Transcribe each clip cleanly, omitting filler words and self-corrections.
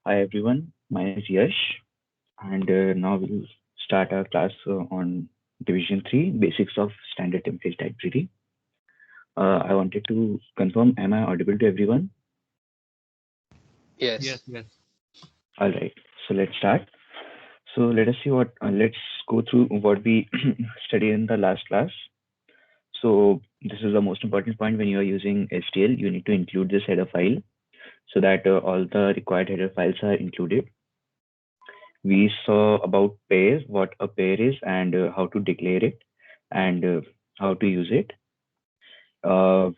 Hi everyone, my name is Yash, and now we'll start our class on Division 3 Basics of Standard Template Library. I wanted to confirm, am I audible to everyone? Yes. Yes, yes. Alright, so let's start. So let us see let's go through what we studied in the last class. So this is the most important point when you are using STL, you need to include this header file so that all the required header files are included. We saw about pair, what a pair is, and how to declare it, and how to use it.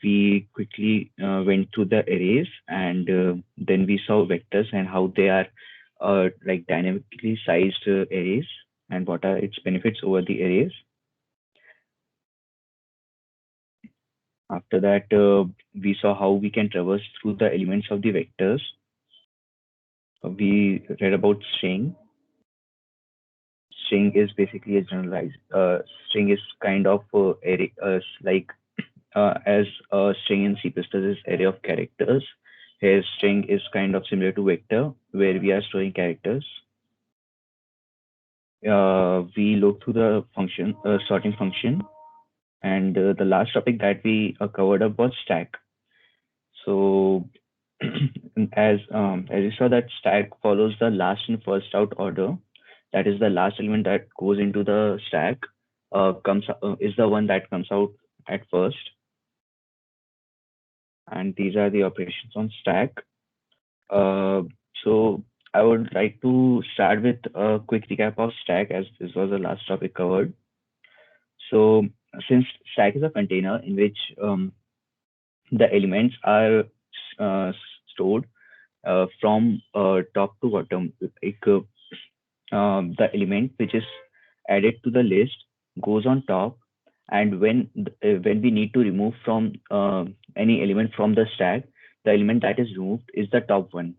We quickly went through the arrays, and then we saw vectors and how they are like dynamically sized arrays, and what are its benefits over the arrays. After that, we saw how we can traverse through the elements of the vectors. We read about string. String is basically a generalized. String is kind of array, like as a string in C++ is array of characters. Here, string is kind of similar to vector, where we are storing characters. We look through the function, sorting function, and the last topic that we covered up was stack. So, as you saw, that stack follows the last in first out order. That is the last element that goes into the stack comes is the one that comes out at first, and these are the operations on stack. Uh, so I would like to start with a quick recap of stack as this was the last topic covered. So since stack is a container in which the elements are uh, stored from top to bottom, like the element which is added to the list goes on top, and when we need to remove from any element from the stack, the element that is removed is the top one.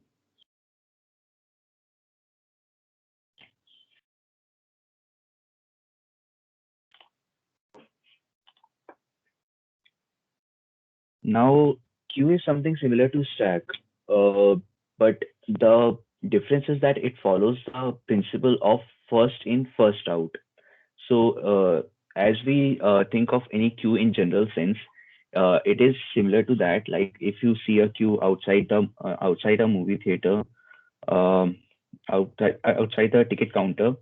Now, queue is something similar to stack, uh, but the difference is that it follows the principle of first in, first out. So, as we think of any queue in general sense, it is similar to that. Like if you see a queue outside a movie theater, um, outside the ticket counter,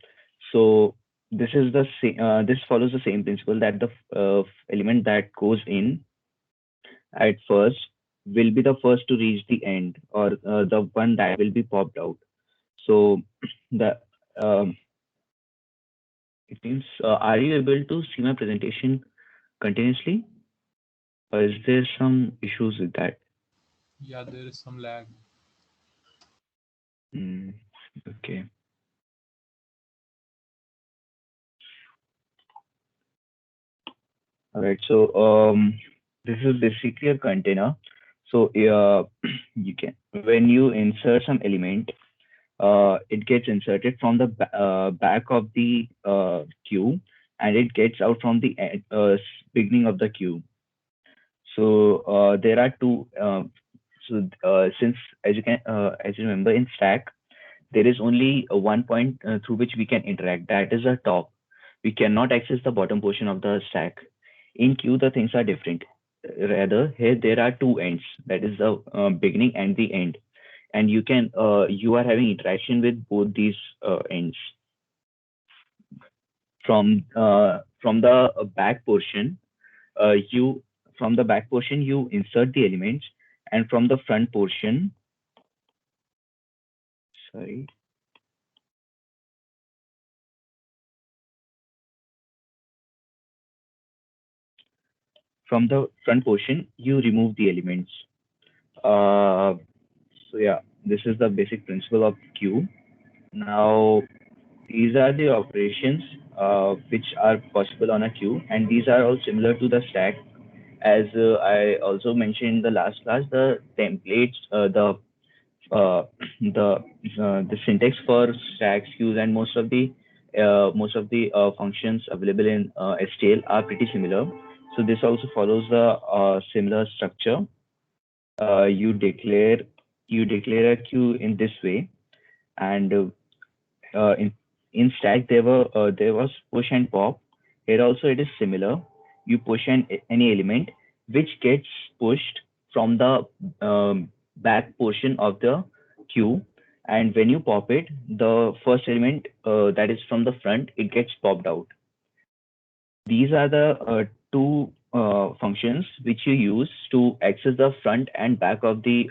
so this follows the same principle that the element that goes in at first will be the first to reach the end, or the one that will be popped out. So the it means, are you able to see my presentation continuously, or is there some issues with that? Yeah, there is some lag. Mm, okay. All right. So this is basically a container. So you can when you insert some element, it gets inserted from the back of the queue, and it gets out from the beginning of the queue. So there are two. Since as you remember in stack, there is only one point through which we can interact. That is the top. We cannot access the bottom portion of the stack. In queue, the things are different. Rather, here there are two ends. That is the beginning and the end, and you are having interaction with both these ends. From the back portion, you from the back portion you insert the elements, and from the front portion, sorry, from the front portion you remove the elements. Uh, so yeah, this is the basic principle of queue. Now these are the operations which are possible on a queue, and these are all similar to the stack. As I also mentioned in the last class, the templates, uh, the the syntax for stacks, queues, and most of the functions available in STL are pretty similar. So this also follows the similar structure. Uh, you declare you declare a queue in this way. And in stack there was push and pop. Here also it is similar. You push any element which gets pushed from the back portion of the queue, and when you pop it, the first element that is from the front, it gets popped out. These are the two functions which you use to access the front and back of the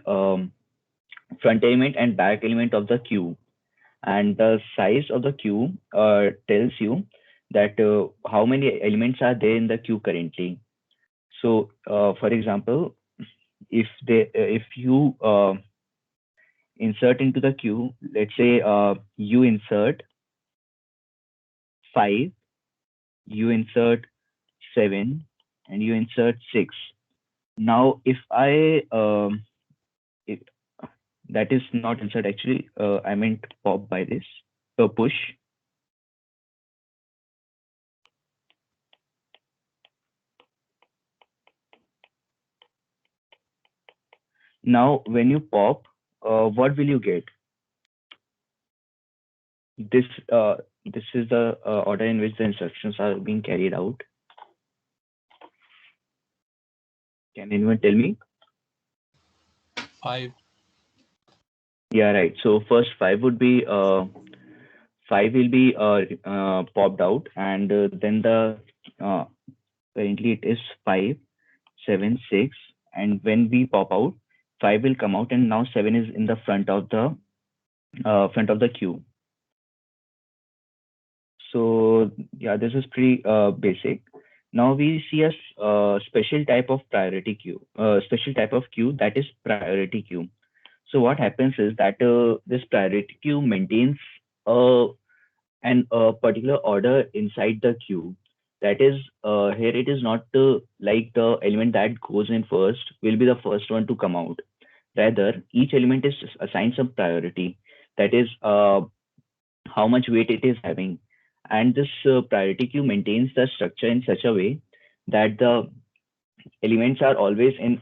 front element and back element of the queue. And the size of the queue tells you that how many elements are there in the queue currently. So, for example, if you insert into the queue, let's say you insert 5, you insert 7, and you insert 6. Now, if I if that is not insert actually, I meant pop by this. So push. Now, when you pop, what will you get? This this is the order in which the instructions are being carried out. Can anyone tell me? 5. Yeah, right. So first five will be popped out, and then the uh, currently it is 5, 7, 6, and when we pop out, 5 will come out, and now 7 is in the front of the queue. So yeah, this is pretty basic. Now we see a special type of priority queue, special type of queue, that is priority queue. So what happens is that this priority queue maintains uh, an particular order inside the queue. That is, here it is not like the element that goes in first will be the first one to come out. Rather, each element is assigned some priority. That is, how much weight it is having. And this priority queue maintains the structure in such a way that the elements are always in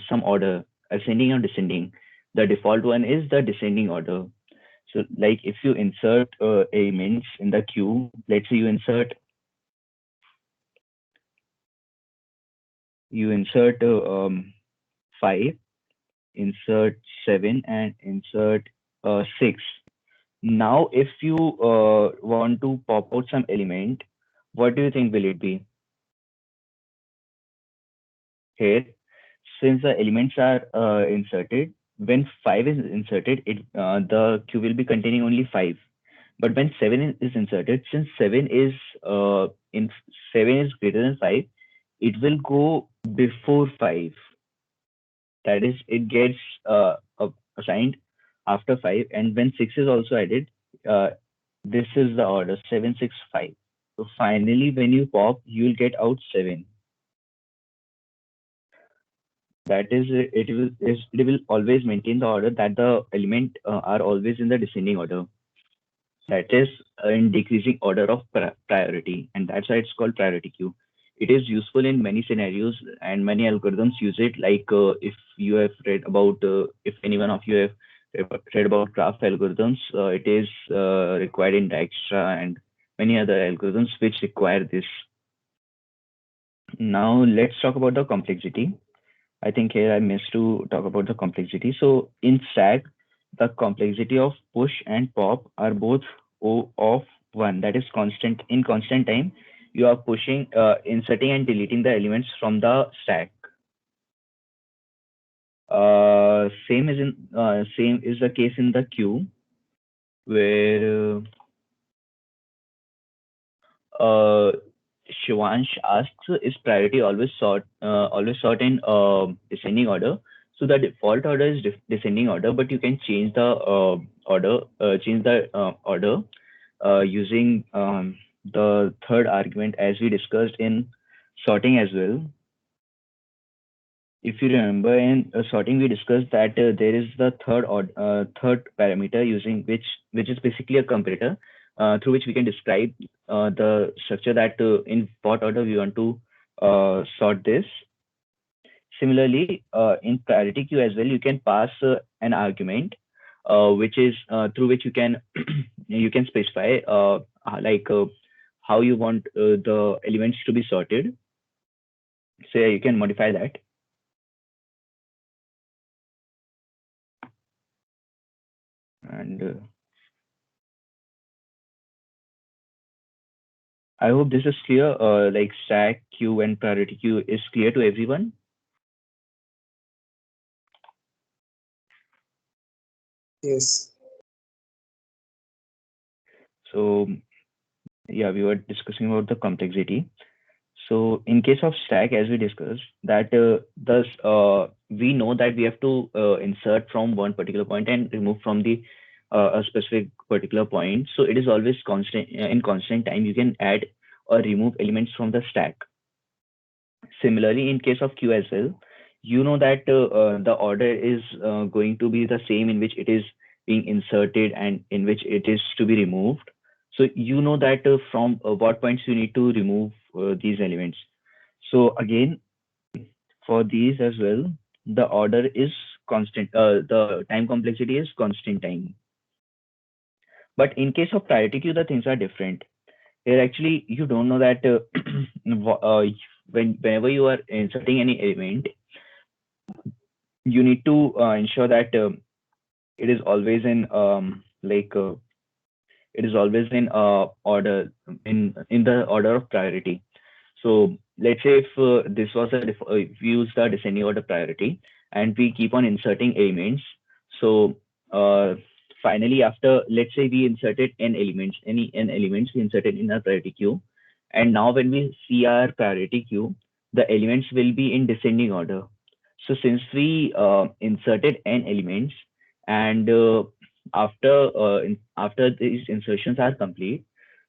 some order, ascending or descending. The default one is the descending order. So, like if you insert elements in the queue, let's say you insert 5, insert 7, and insert 6. Now, if you want to pop out some element, what do you think will it be? Here, since the elements are inserted, when 5 is inserted, the queue will be containing only 5. But when 7 is inserted, since 7 is greater than 5, it will go before 5. That is, it gets assigned after 5. And when 6 is also added, uh, this is the order 7, 6, 5. So finally, when you pop, you will get out 7. That is, it will always maintain the order that the element are always in the descending order. That is in decreasing order of priority, and that's why it's called priority queue. It is useful in many scenarios, and many algorithms use it. Like if you have read about, if any one of you have read about graph algorithms, it is required in Dijkstra and many other algorithms which require this. Now let's talk about the complexity. I think here I missed to talk about the complexity. So in stack, the complexity of push and pop are both O of 1. That is constant. In constant time, you are pushing, inserting and deleting the elements from the stack. Same is the case in the queue, where Shivansh asks, is priority always sort in descending order? So the default order is descending order, but you can change the order using the third argument, as we discussed in sorting as well. If you remember, in sorting, we discussed that there is the third parameter using which is basically a comparator through which we can describe the structure that in what order we want to sort this. Similarly, in priority queue as well, you can pass an argument which is through which you can you can specify like how you want the elements to be sorted. So yeah, you can modify that. And I hope this is clear. Like stack queue and priority queue is clear to everyone. Yes. So yeah, we were discussing about the complexity. So in case of stack, as we discussed, that thus we know that we have to insert from one particular point and remove from the a specific particular point. So it is always constant in constant time. You can add or remove elements from the stack. Similarly, in case of queue as well, you know that the order is going to be the same in which it is being inserted and in which it is to be removed. So you know that from what points you need to remove these elements. So again, for these as well, the order is constant. The time complexity is constant time. But in case of priority queue, the things are different. Here, actually, you don't know that whenever you are inserting any element, you need to ensure that it is always in it is always in order in the order of priority. So let's say if this was if we use the descending order priority and we keep on inserting elements. So uh, finally, after let's say we inserted n elements, any n elements we inserted in our priority queue, and now when we see our priority queue, the elements will be in descending order. So since we inserted n elements and after these insertions are complete,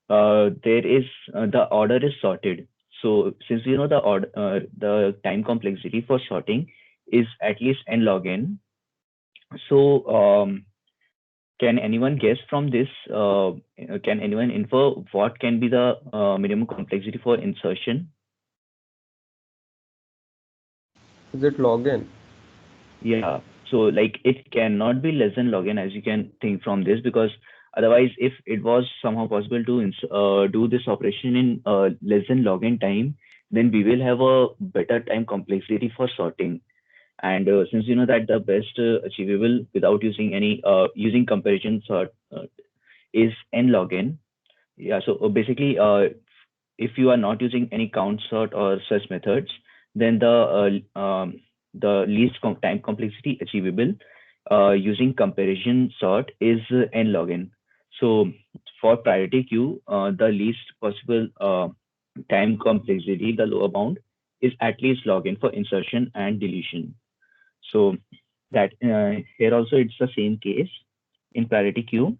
there is the order is sorted. So since you know the time complexity for sorting is at least n log n. So can anyone guess from this? Can anyone infer what can be the minimum complexity for insertion? Is it login? Yeah. So like it cannot be less than log n as you can think from this, because otherwise if it was somehow possible to do this operation in less than log n time, then we will have a better time complexity for sorting. And since you know that the best achievable without using any using comparison sort is n log n. Yeah. So basically if you are not using any count sort or such methods, then the least time complexity achievable using comparison sort is n log n. So for priority queue, the least possible time complexity, the lower bound, is at least log n for insertion and deletion. So that here also it's the same case in priority queue.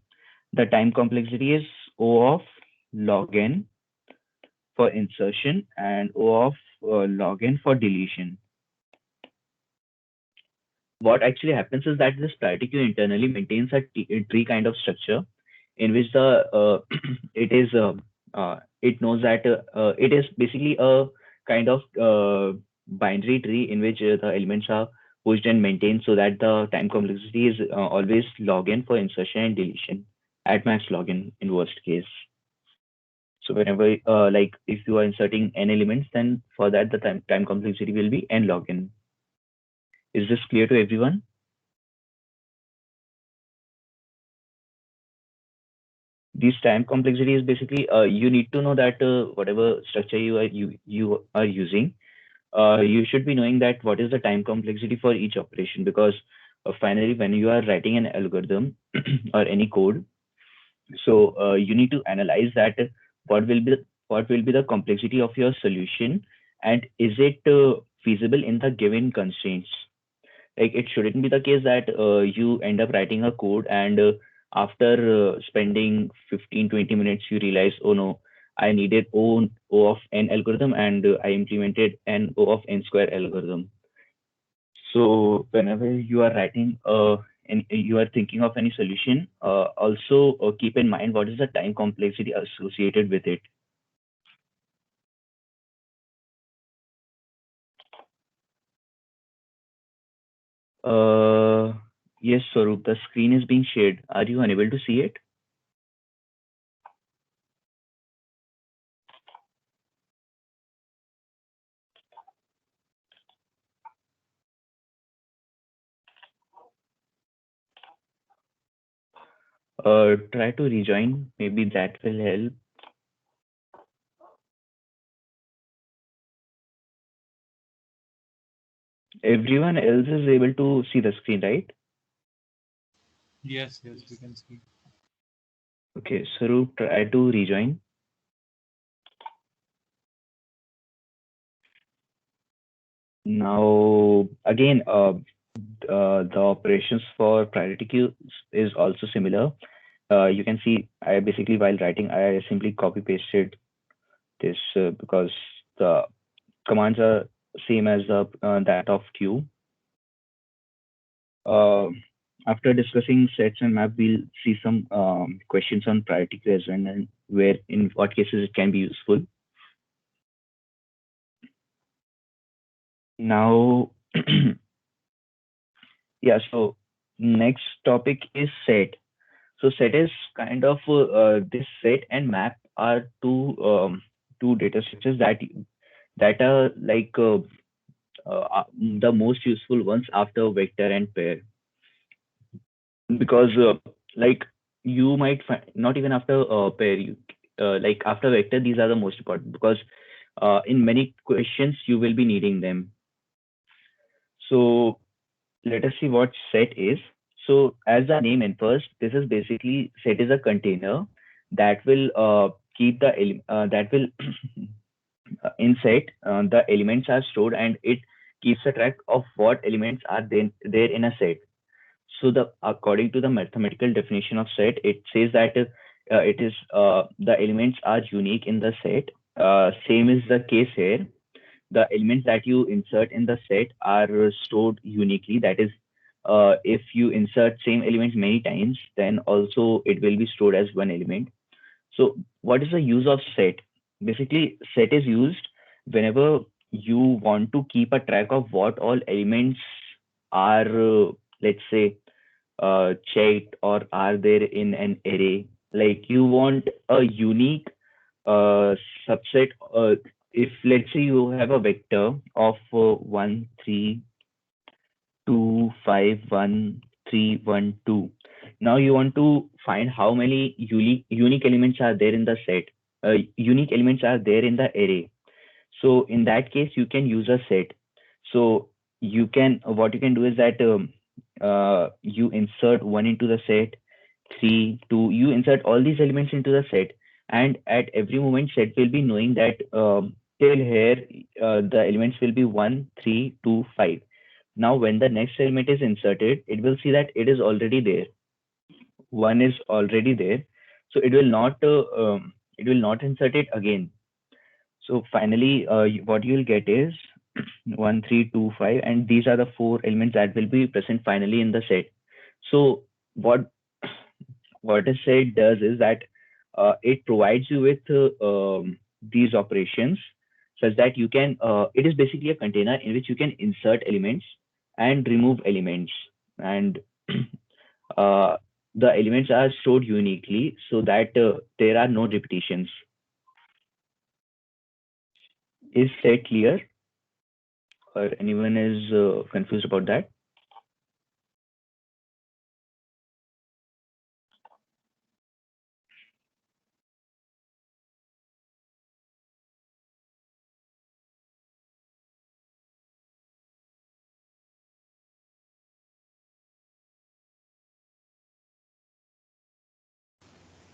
The time complexity is O of log n for insertion and O of log n for deletion. What actually happens is that this priority queue internally maintains a tree kind of structure in which the it is it knows that it is basically a kind of binary tree in which the elements are pushed and maintained so that the time complexity is always log n for insertion and deletion at max log n in worst case. So whenever like if you are inserting n elements, then for that the time complexity will be n log n. Is this clear to everyone? This time complexity is basically you need to know that whatever structure you are using, you should be knowing that what is the time complexity for each operation, because finally when you are writing an algorithm or any code, so you need to analyze that what will be the complexity of your solution, and is it feasible in the given constraints. Like it shouldn't be the case that you end up writing a code and after spending 15-20 minutes you realize, oh no, I needed o of n algorithm and I implemented an o of n square algorithm. So whenever you are writing and you are thinking of any solution, also keep in mind what is the time complexity associated with it. Uh, Yes, Swaroop, the screen is being shared. Are you unable to see it? Try to rejoin. Maybe that will help. Everyone else is able to see the screen, right? Yes, yes, we can see. Okay, Swaroop, try to rejoin. Now, again, the operations for priority queues is also similar. You can see I basically while writing, I simply copy pasted this because the commands are same as the that of queue. Uh, After discussing sets and map, we'll see some questions on priority queue as well, and where in what cases it can be useful. Now, yeah, so next topic is set. So set is kind of this set and map are two data structures that are like the most useful ones after vector and pair, because like you might find not even after pair, like after vector these are the most important, because in many questions you will be needing them. So let us see what set is. So as the name infers, this is basically set is a container that will keep the that will in set the elements are stored, and it keeps a track of what elements are there in a set. So the according to the mathematical definition of set, it says that it is the elements are unique in the set. Same is the case here. The elements that you insert in the set are stored uniquely. That is, if you insert same elements many times, then also it will be stored as one element. So what is the use of set? Basically, set is used whenever you want to keep a track of what all elements are, let's say, checked or are there in an array. Like you want a unique subset. If let's say you have a vector of 1 3 2 5 1 3 1 2. Now you want to find how many unique elements are there in the set. Unique elements are there in the array. So in that case, you can use a set. So you can what you can do is that you insert one into the set, three, two. You insert all these elements into the set, and at every moment, set will be knowing that till here the elements will be one, three, two, five. Now, when the next element is inserted, it will see that it is already there. One is already there, so it will not insert it again. So finally, what you'll get is 1, 3, 2, 5, and these are the four elements that will be present finally in the set. So what what a set does is that it provides you with these operations such that you can. It is basically a container in which you can insert elements and remove elements, and uh, the elements are stored uniquely so that there are no repetitions. Is set clear, or anyone is confused about that?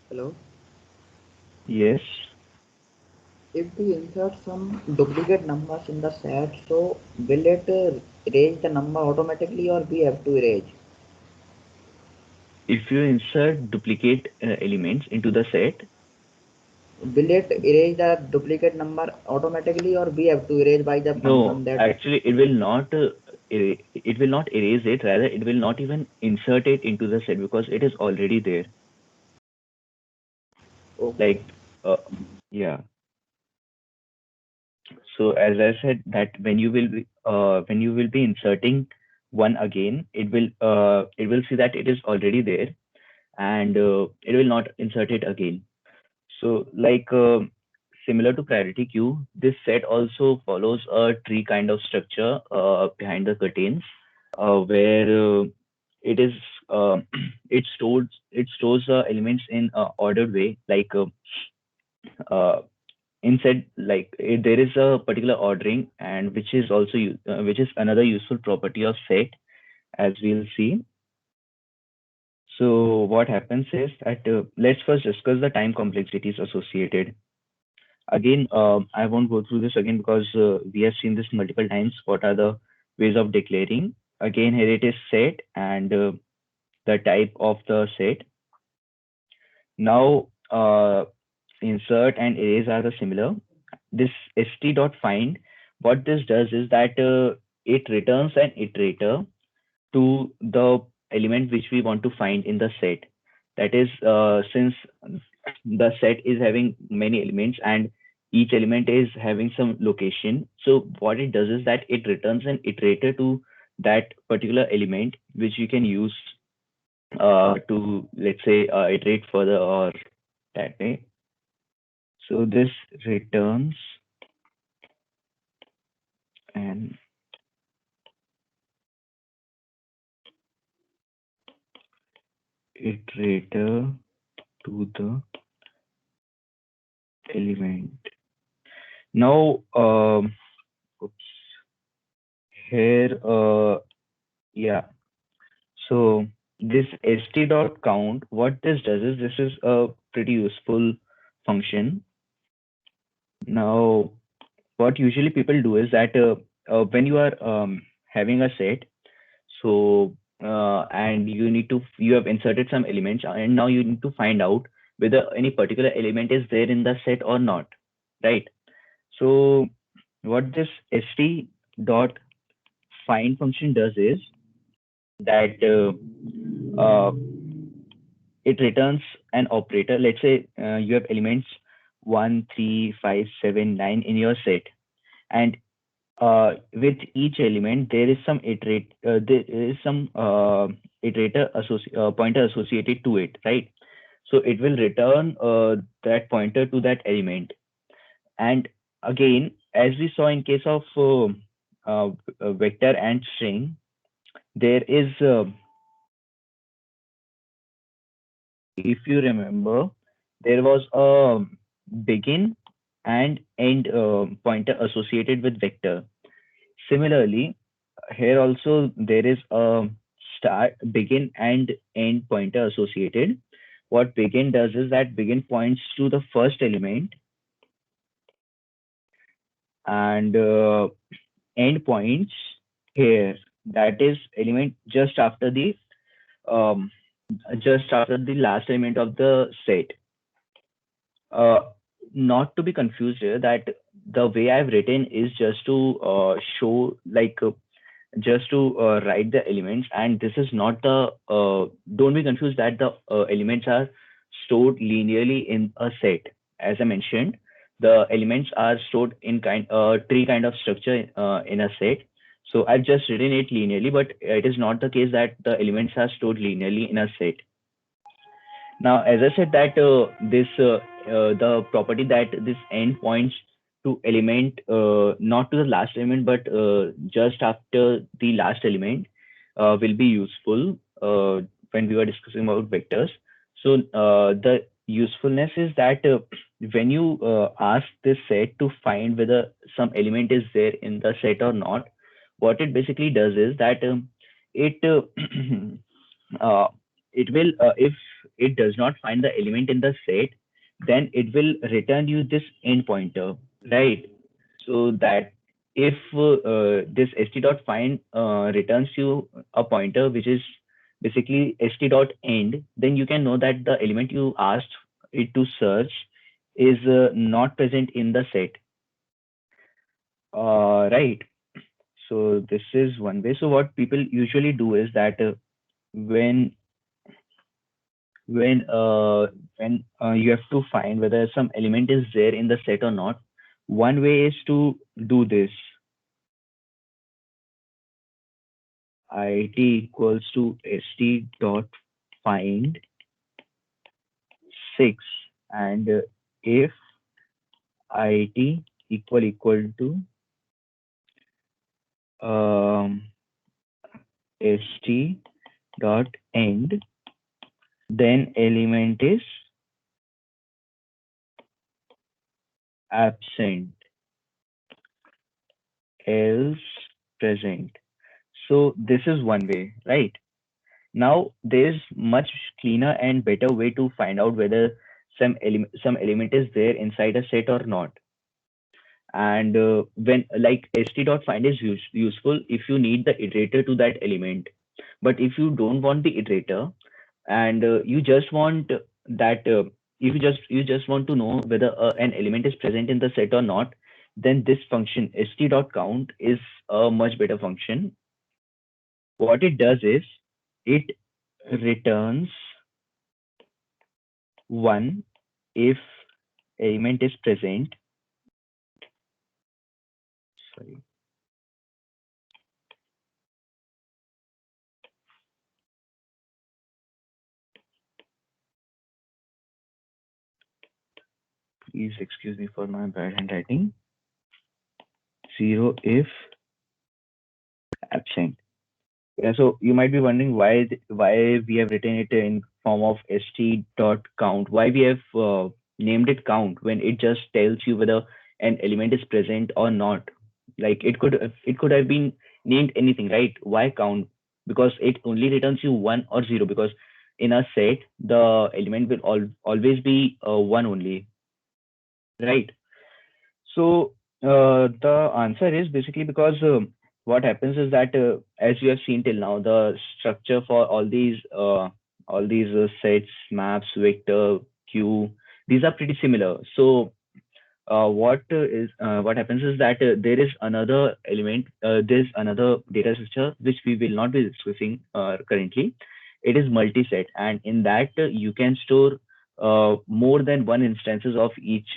Hello. Yes. If we insert some duplicate numbers in the set, so will it erase the number automatically or we have to erase? If you insert duplicate elements into the set, Will it erase the duplicate number automatically or we have to erase by the no, function that? actually, it will not. It will not erase it. Rather, it will not even insert it into the set because it is already there. Okay. Like, yeah. So as I said, that when you will be inserting one again, it will see that it is already there, and it will not insert it again. So like similar to priority queue, this set also follows a tree kind of structure behind the curtains, where it is it stores elements in ordered way, like uh, inside, like there is a particular ordering, and which is also which is another useful property of set, as we'll see. So what happens is that let's first discuss the time complexities associated. Again, I won't go through this again because we have seen this multiple times. What are the ways of declaring? Again, here it is set and the type of the set. Now, insert and erase are the similar. This st.find, what this does is that it returns an iterator to the element which we want to find in the set. That is, since the set is having many elements and each element is having some location. So what it does is that it returns an iterator to that particular element, which you can use to, let's say, iterate further or that way. So this returns an iterator to the element. Now, oops, here, yeah. So this st.count, what this does is this is a pretty useful function. Now, what usually people do is that when you are having a set, so and you have inserted some elements, and now you need to find out whether any particular element is there in the set or not, right? So what this st dot find function does is that it returns an operator. Let's say you have elements 1, 3, 5, 7, 9 in your set, and with each element there is some iterator pointer associated to it, right? So it will return that pointer to that element. And again, as we saw in case of vector and string, there is if you remember, there was a begin and end pointer associated with vector. Similarly, here also there is a start, begin and end pointer associated. What begin does is that begin points to the first element, and end points here, that is element um, just after the last element of the set. Uh, Not to be confused here, that the way I've written is just to show, like just to write the elements, and this is not the don't be confused that the elements are stored linearly in a set. As I mentioned, the elements are stored in tree kind of structure in a set. So I've just written it linearly, but it is not the case that the elements are stored linearly in a set. Now, as I said that the property that this end points to element, not to the last element, but just after the last element, will be useful when we were discussing about vectors. So the usefulness is that when you ask this set to find whether some element is there in the set or not, what it basically does is that it uh, it will if it does not find the element in the set, then it will return you this end pointer, right? So that if this st.find returns you a pointer which is basically st.end, then you can know that the element you asked it to search is not present in the set, right? So this is one way. So what people usually do is that when when uh, when you have to find whether some element is there in the set or not, one way is to do this. it equals to st dot find 6, and if it equal to st dot end, then element is absent, else present. So this is one way, right? Now there's much cleaner and better way to find out whether some element is there inside a set or not. And when like st dot find is useful if you need the iterator to that element. But if you don't want the iterator, and you just want that if you just want to know whether an element is present in the set or not, then this function st dot count is a much better function. What it does is it returns 1 if element is present. Sorry. Please excuse me for my bad handwriting. 0 if absent. Yeah, so you might be wondering why we have written it in form of st dot count. Why we have named it count when it just tells you whether an element is present or not. Like it could have been named anything, right? Why count? Because it only returns you 1 or 0. Because in a set the element will always be 1 only, right? So the answer is basically because what happens is that as you have seen till now, the structure for all these sets, maps, vector, queue, these are pretty similar. So what happens is that there is another element, there's another data structure which we will not be discussing currently. It is multi-set, and in that you can store more than one instances of each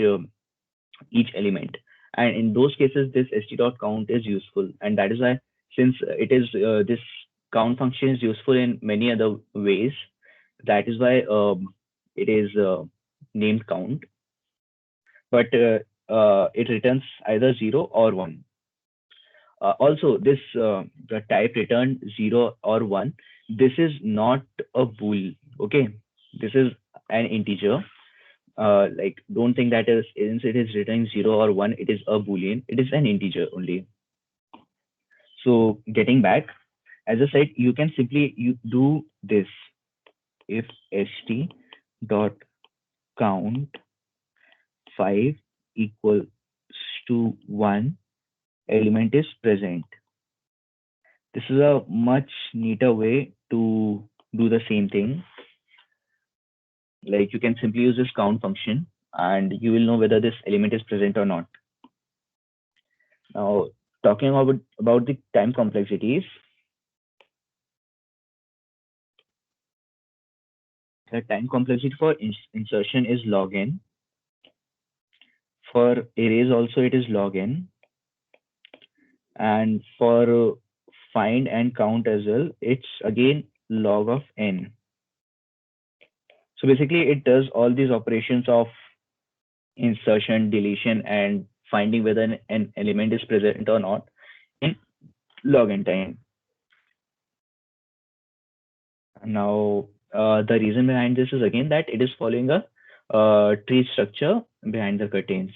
element, and in those cases this st dot count is useful, and that is why, since it is this count function is useful in many other ways, that is why it is named count. But it returns either 0 or 1. Also this the type returned 0 or 1, this is not a bool. Okay, this is an integer. Like don't think that is since it is returning 0 or 1 it is a boolean, it is an integer only. So getting back, as I said, you can simply you do this: if st dot count 5 equals to 1, element is present. This is a much neater way to do the same thing. Like you can simply use this count function and you will know whether this element is present or not. Now, talking about the time complexities, the time complexity for insertion is log n. For arrays also it is log n. And for find and count as well, it's again log of n. So basically it does all these operations of insertion, deletion, and finding whether an element is present or not in log n time. Now, the reason behind this is again that it is following a tree structure behind the curtains.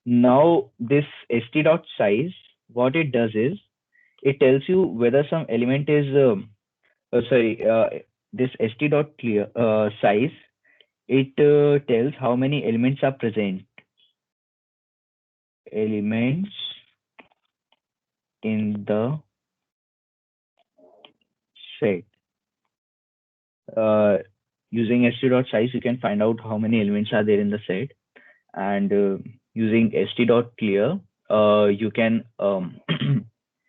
Now, this st dot size, what it does is it tells you whether some element is this st dot clear size. It tells how many elements are present. Elements in the set. Using st dot size, you can find out how many elements are there in the set, and using st dot clear, you can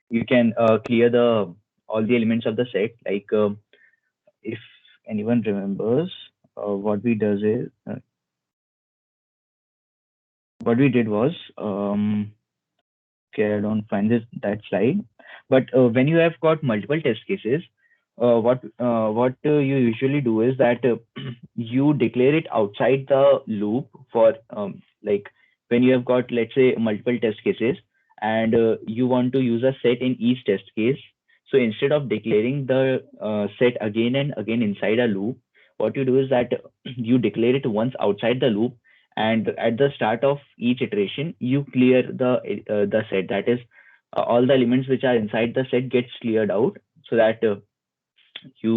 you can clear the all the elements of the set. Like if anyone remembers, what we does is what we did was okay, I don't find that slide, But when you have got multiple test cases, what you usually do is that you declare it outside the loop for like when you have got, let's say, multiple test cases, and you want to use a set in each test case. So instead of declaring the set again and again inside a loop, what you do is that you declare it once outside the loop, and at the start of each iteration you clear the set. That is, all the elements which are inside the set gets cleared out, so that you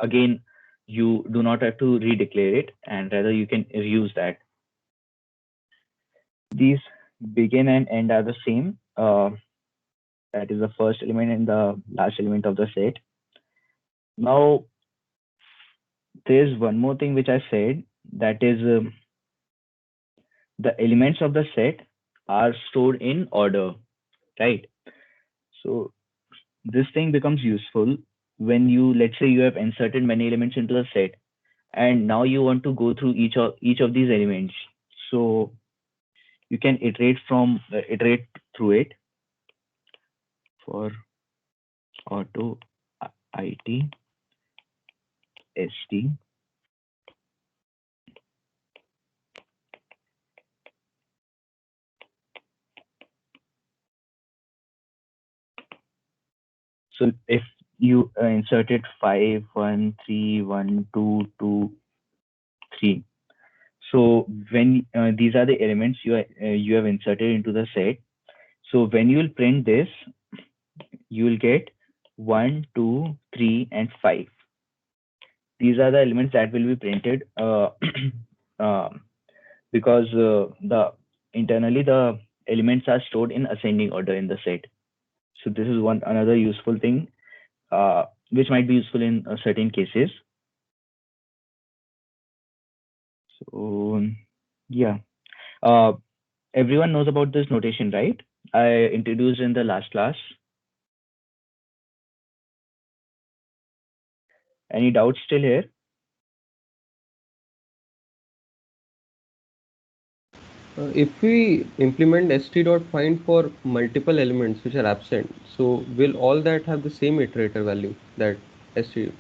again you do not have to redeclare it, and rather you can reuse that. These begin and end are the same. That is the first element and the last element of the set. Now there's one more thing which I said, that is the elements of the set are stored in order, right? So this thing becomes useful when you, let's say, you have inserted many elements into the set, and now you want to go through each of these elements. So you can iterate through it. For auto IT ST, so if you inserted 5 1 3 1 2 2 3, so when these are the elements you have inserted into the set, so when you will print this, you will get 1 2 3 and 5. These are the elements that will be printed um, because the internally the elements are stored in ascending order in the set. So this is one another useful thing which might be useful in certain cases. So yeah, uh, everyone knows about this notation, right? I introduced in the last class. Any doubts still here? If we implement st.find for multiple elements which are absent, so will all that have the same iterator value that st?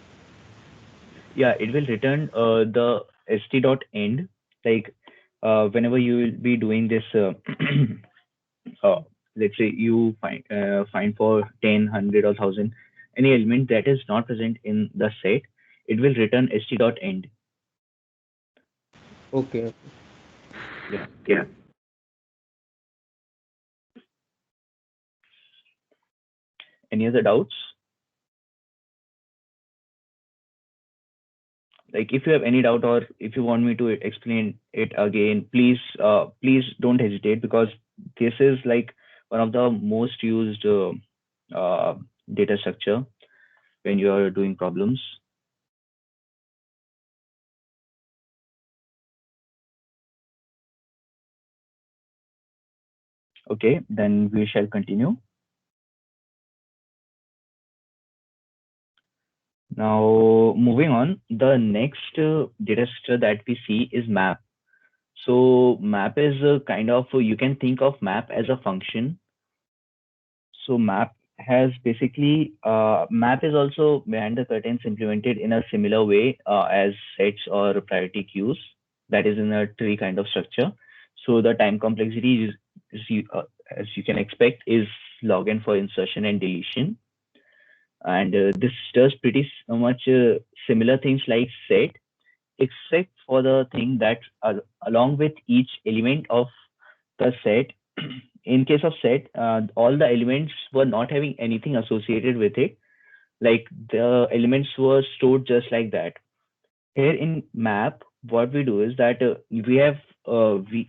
Yeah, it will return the st.end, like whenever you will be doing this uh, let's say you find for 10 100 or 1000 any element that is not present in the set, it will return st.end. Okay. Yeah. Any other doubts? Like if you have any doubt, or if you want me to explain it again, please don't hesitate, because this is like one of the most used uh, data structure when you are doing problems. Okay, then we shall continue. Now moving on, the next data structure that we see is map. So map is a kind of, you can think of map as a function. So map has basically map is also behind the curtains implemented in a similar way as sets or priority queues, that is in a tree kind of structure. So the time complexity as you can expect, is log n for insertion and deletion, and this does pretty much similar things like set, except for the thing that along with each element of the set, in case of set, all the elements were not having anything associated with it, like the elements were stored just like that. Here in map, what we do is that we have we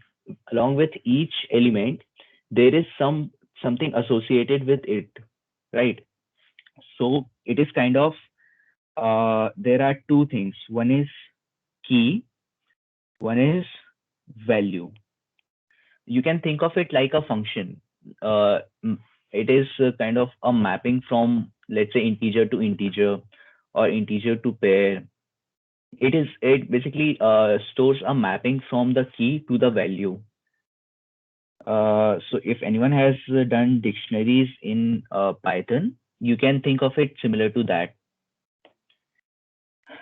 along with each element, there is something associated with it, right? So it is kind of there are two things. One is key, one is value. You can think of it like a function. It is kind of a mapping from, let's say, integer to integer or integer to pair. It basically stores a mapping from the key to the value. So if anyone has done dictionaries in Python, you can think of it similar to that.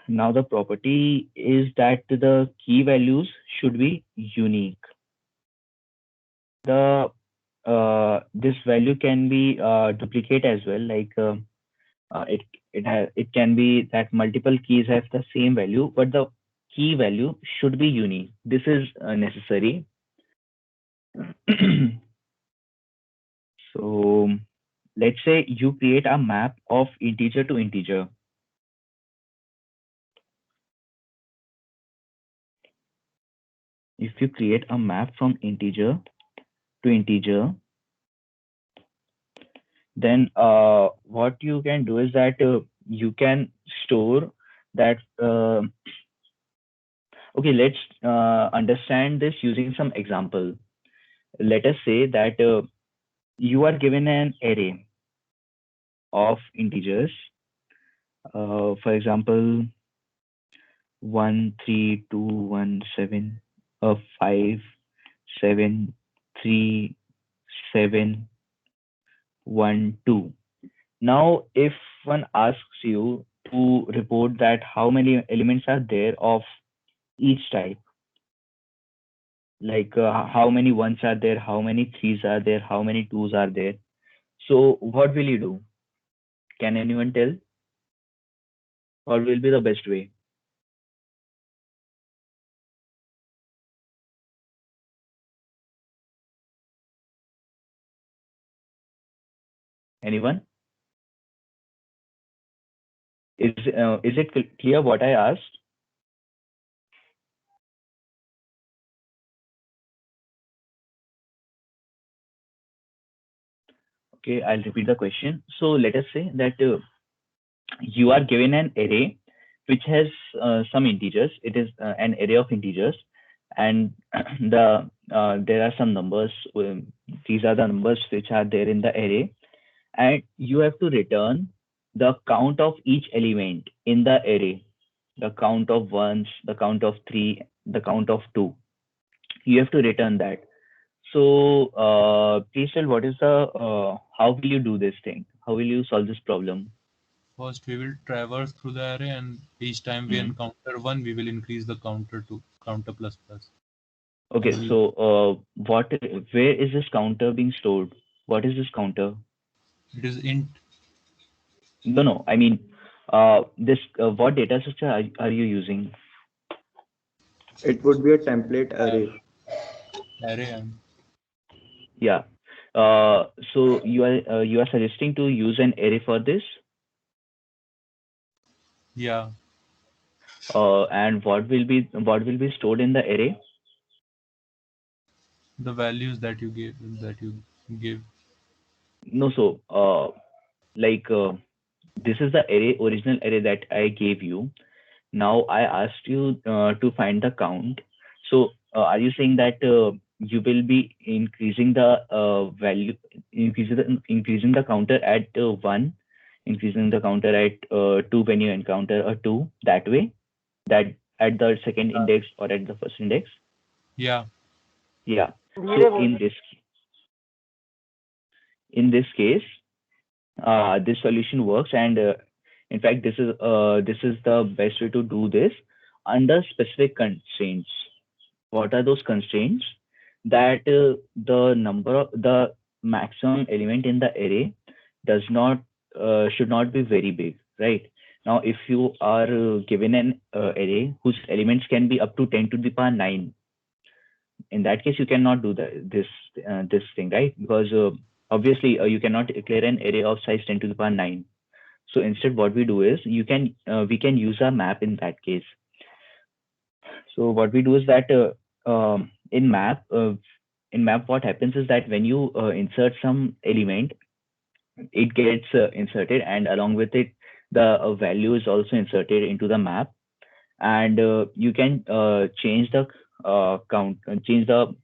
Now the property is that the key values should be unique. The this value can be duplicate as well, like it can be that multiple keys have the same value, but the key value should be unique. This is necessary. So let's say you create a map of integer to integer. If you create a map from integer to integer, then what you can do is that you can store that. Okay, let's understand this using some example. Let us say that you are given an array of integers. For example, 1, 3, 2, 1, 7, 5, 7, 3, 7, 1, 2. Now, if one asks you to report that how many elements are there of each type, like how many ones are there, how many threes are there, how many twos are there. So what will you do? Can anyone tell? What will be the best way? Anyone? Is it clear what I asked? Okay, I'll repeat the question. So let us say that you are given an array which has some integers. It is an array of integers, and there are some numbers. These are the numbers which are there in the array, and you have to return the count of each element in the array, the count of ones, the count of three, the count of two. You have to return that. So please tell what is the how will you do this thing? How will you solve this problem? First, we will traverse through the array, and each time we Hmm. encounter one, we will increase the counter to counter plus plus. Okay, And so where is this counter being stored? What is this counter? it is int No, no, I mean, this what data structure are you using? It would be a template array. array and Yeah. So you are suggesting to use an array for this, yeah, and what will be stored in the array? the values that you give. No, so like this is the original array that I gave you. Now I asked you to find the count. So are you saying that you will be increasing the value, increasing the counter at 1, increasing the counter at 2 when you encounter a 2 that way, that at the second index or at the first index? Yeah, Yeah. So in this case, this solution works, and in fact, this is the best way to do this under specific constraints. What are those constraints? That the maximum element in the array does not should not be very big, right? Now, if you are given an array whose elements can be up to 10 to the power 9, in that case, you cannot do this thing, right? Because obviously, you cannot declare an array of size 10 to the power 9. So instead, what we do is we can use a map in that case. So what we do is that in map, what happens is that when you insert some element, it gets inserted, and along with it, the value is also inserted into the map, and you can change the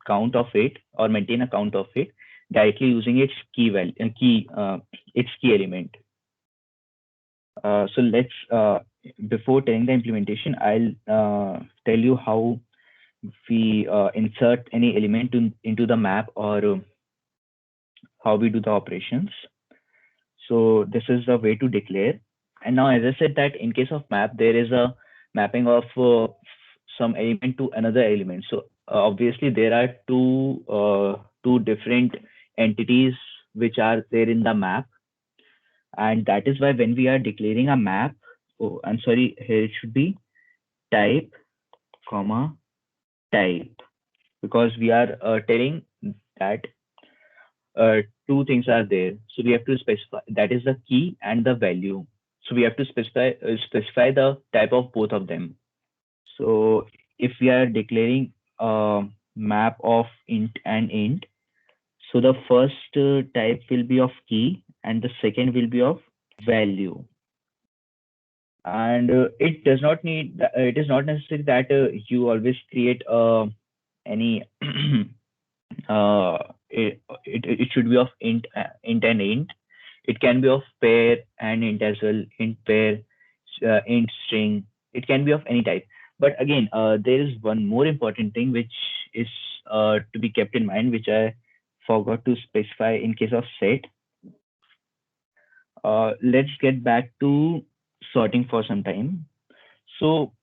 count of it, or maintain a count of it directly using its key value, its key element. So let's before telling the implementation, I'll tell you how we insert any element into the map, or how we do the operations. So this is the way to declare. And now, as I said, that in case of map, there is a mapping of some element to another element. So obviously there are two different entities which are there in the map, and that is why when we are declaring a map, oh, I'm sorry, here it should be type, comma, type, because we are telling that two things are there. So we have to specify, that is the key and the value. So we have to specify the type of both of them. So if we are declaring a map of int and int, so the first type will be of key and the second will be of value. And it does not need, it is not necessary that you always create any it should be of int and int. It can be of pair and int as well, int pair, int string. It can be of any type. But again, there is one more important thing which is to be kept in mind, which I forgot to specify in case of set. Let's get back to sorting for some time. So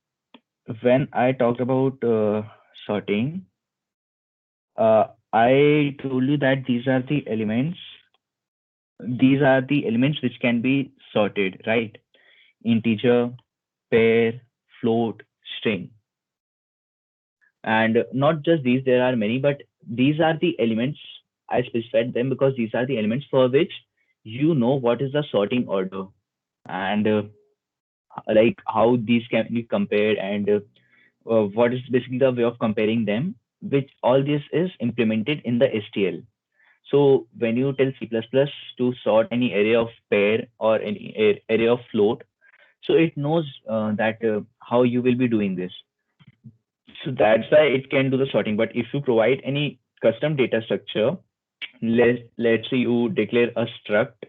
when I talked about sorting, I told you that these are the elements which can be sorted, right? Integer, pair, float, string. And not just these, there are many, but these are the elements. I specified them because these are the elements for which you know what is the sorting order, and like how these can be compared, and what is basically the way of comparing them, which all this is implemented in the STL. So when you tell C++ to sort any array of pair or any array of float, so it knows that how you will be doing this. So that's why it can do the sorting. But if you provide any custom data structure, let's say you declare a struct,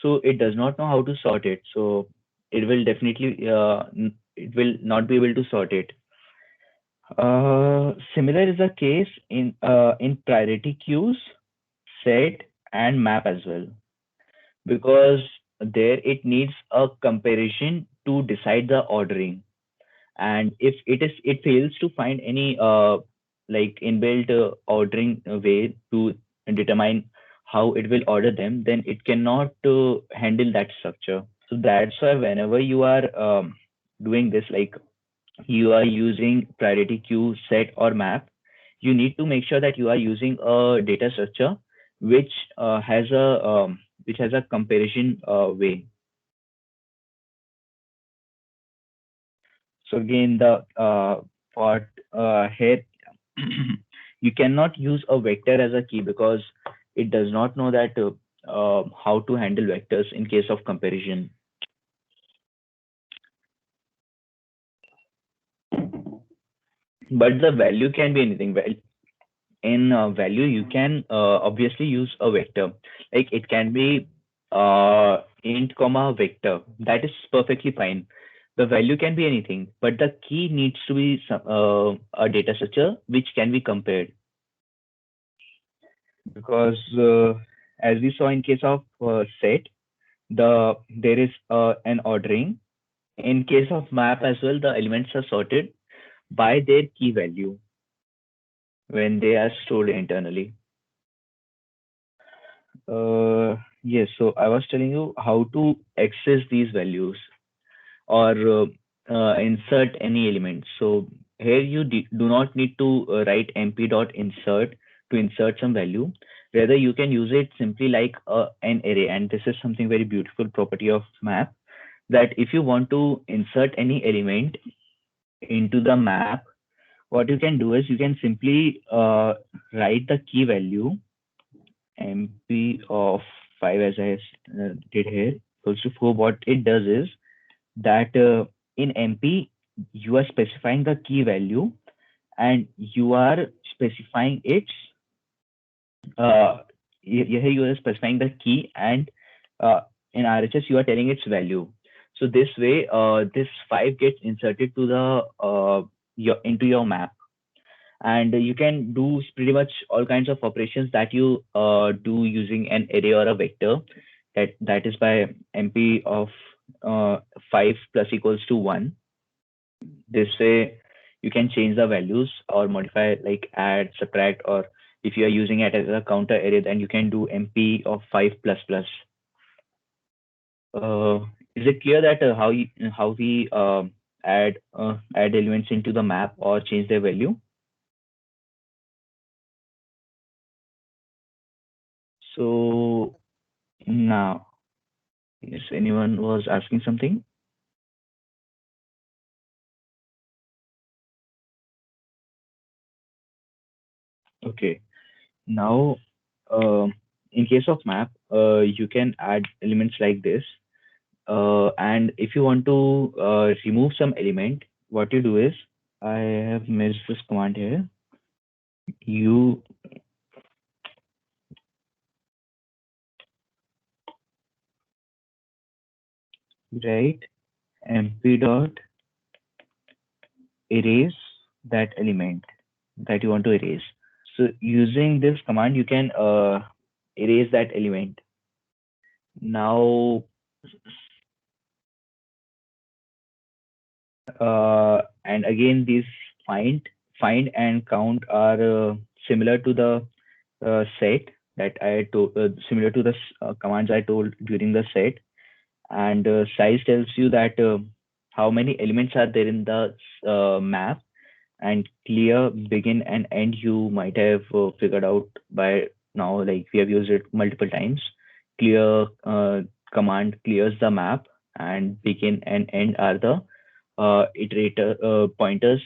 so it does not know how to sort it. So it will definitely it will not be able to sort it. Similar is the case in priority queues, set, and map as well, because there it needs a comparison to decide the ordering. And if it fails to find any like inbuilt ordering way to determine how it will order them, then it cannot handle that structure. So that's why whenever you are doing this, like you are using priority queue, set, or map, you need to make sure that you are using a data structure which has a comparison way. So again, the part here, you cannot use a vector as a key because it does not know that how to handle vectors in case of comparison. But the value can be anything. Well, in value, you can obviously use a vector. Like it can be int comma vector. That is perfectly fine. The value can be anything, but the key needs to be a data structure which can be compared. Because as we saw in case of set, there is an ordering. In case of map as well, the elements are sorted by their key value when they are stored internally. Yes, so I was telling you how to access these values or insert any element. So here you do not need to write mp.insert to insert some value. Rather, you can use it simply like an array. And this is something very beautiful property of map, that if you want to insert any element into the map, what you can do is you can simply write the key value mp of 5 as I did here. Also, for what it does is that in MP, you are specifying the key value and you are specifying its here you are specifying the key, and in RHS you are telling its value. So this way, this 5 gets inserted to the into your map. and you can do pretty much all kinds of operations that you do using an array or a vector. That is by MP of 5 plus equals to 1. This way you can change the values or modify, like add, subtract, or if you are using it as a counter array, then you can do MP of 5 plus plus. Is it clear that how we add elements into the map or change their value? So now, yes, anyone was asking something? Okay. Now, in case of map, you can add elements like this. And if you want to remove some element, what you do is, I have missed this command here. You write mp dot erase that element that you want to erase. So using this command, you can erase that element. Now, and again, these find and count are similar to the set that I told, similar to the commands I told during the set. And size tells you that how many elements are there in the map, and clear, begin, and end you might have figured out by now, like we have used it multiple times. Clear command clears the map, and begin and end are the iterator pointers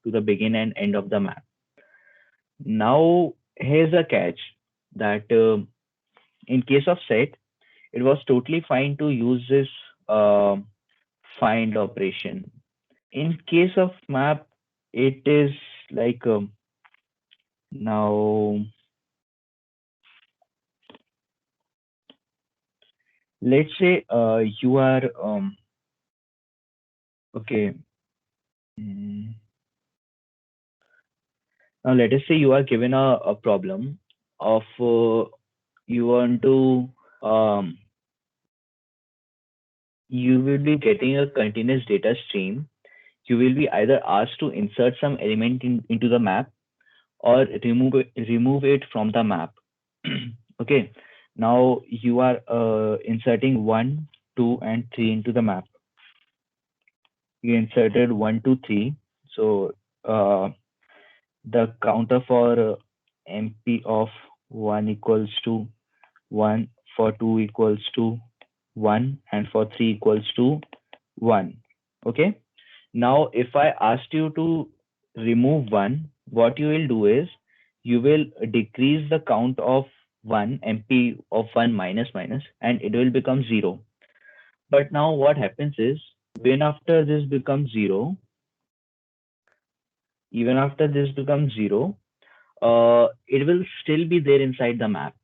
to the begin and end of the map. Now, here's a catch that in case of set, it was totally fine to use this find operation. In case of map, it is like now, let's say you are okay. Now let us say you are given a problem of you want to you will be getting a continuous data stream. You will be either asked to insert some element into the map or remove it from the map. Okay. Now you are inserting 1, 2, and 3 into the map. You inserted 1, 2, 3. So the counter for MP of 1 equals to 1, for 2 equals to 1, and for 3 equals to 1. Okay. Now, if I asked you to remove 1, what you will do is you will decrease the count of 1, MP of 1 minus minus, and it will become 0. But now what happens is, when after this becomes 0, even after this becomes 0, it will still be there inside the map.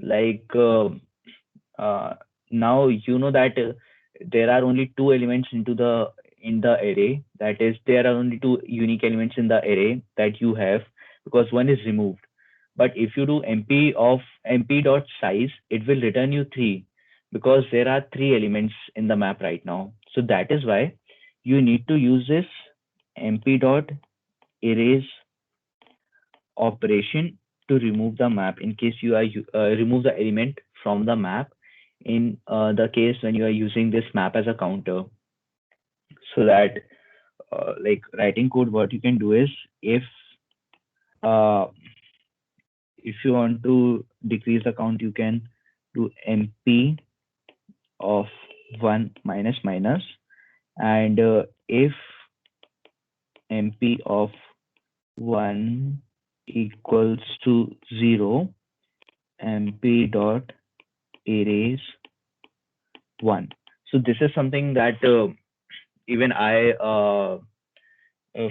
Like now you know that there are only two elements in the array. That is, there are only two unique elements in the array that you have, because one is removed. But if you do MP of MP dot size, it will return you 3, because there are 3 elements in the map right now. So that is why you need to use this MP dot erase operation to remove the map, in case you are remove the element from the map, in the case when you are using this map as a counter. So that like writing code, what you can do is, uh, if you want to decrease the count, you can do MP of 1 minus minus, and if MP of 1 equals to 0, MP dot erase 1. So this is something that even I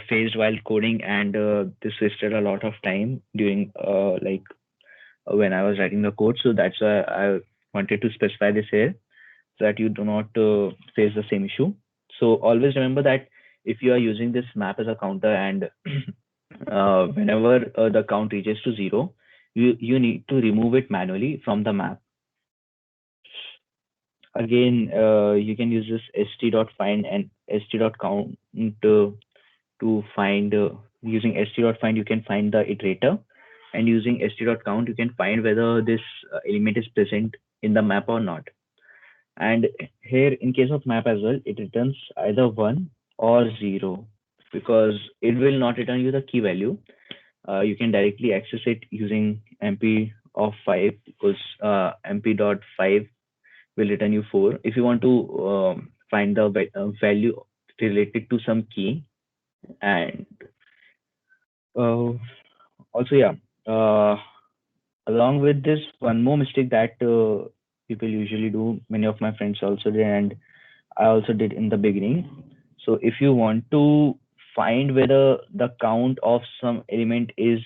faced while coding, and this wasted a lot of time during when I was writing the code. So that's why I wanted to specify this here, so that you do not face the same issue. So always remember that if you are using this map as a counter, and whenever the count reaches to 0, you need to remove it manually from the map. Again, you can use this st.find and st.count to find, using st.find you can find the iterator, and using st.count you can find whether this element is present in the map or not. And here, in case of map as well, it returns either 1 or 0, because it will not return you the key value. You can directly access it using mp of 5, because mp.5 will return you 4. If you want to find the value related to some key. And also, yeah, along with this, one more mistake that people usually do, many of my friends also did, and I also did in the beginning. So if you want to find whether the count of some element is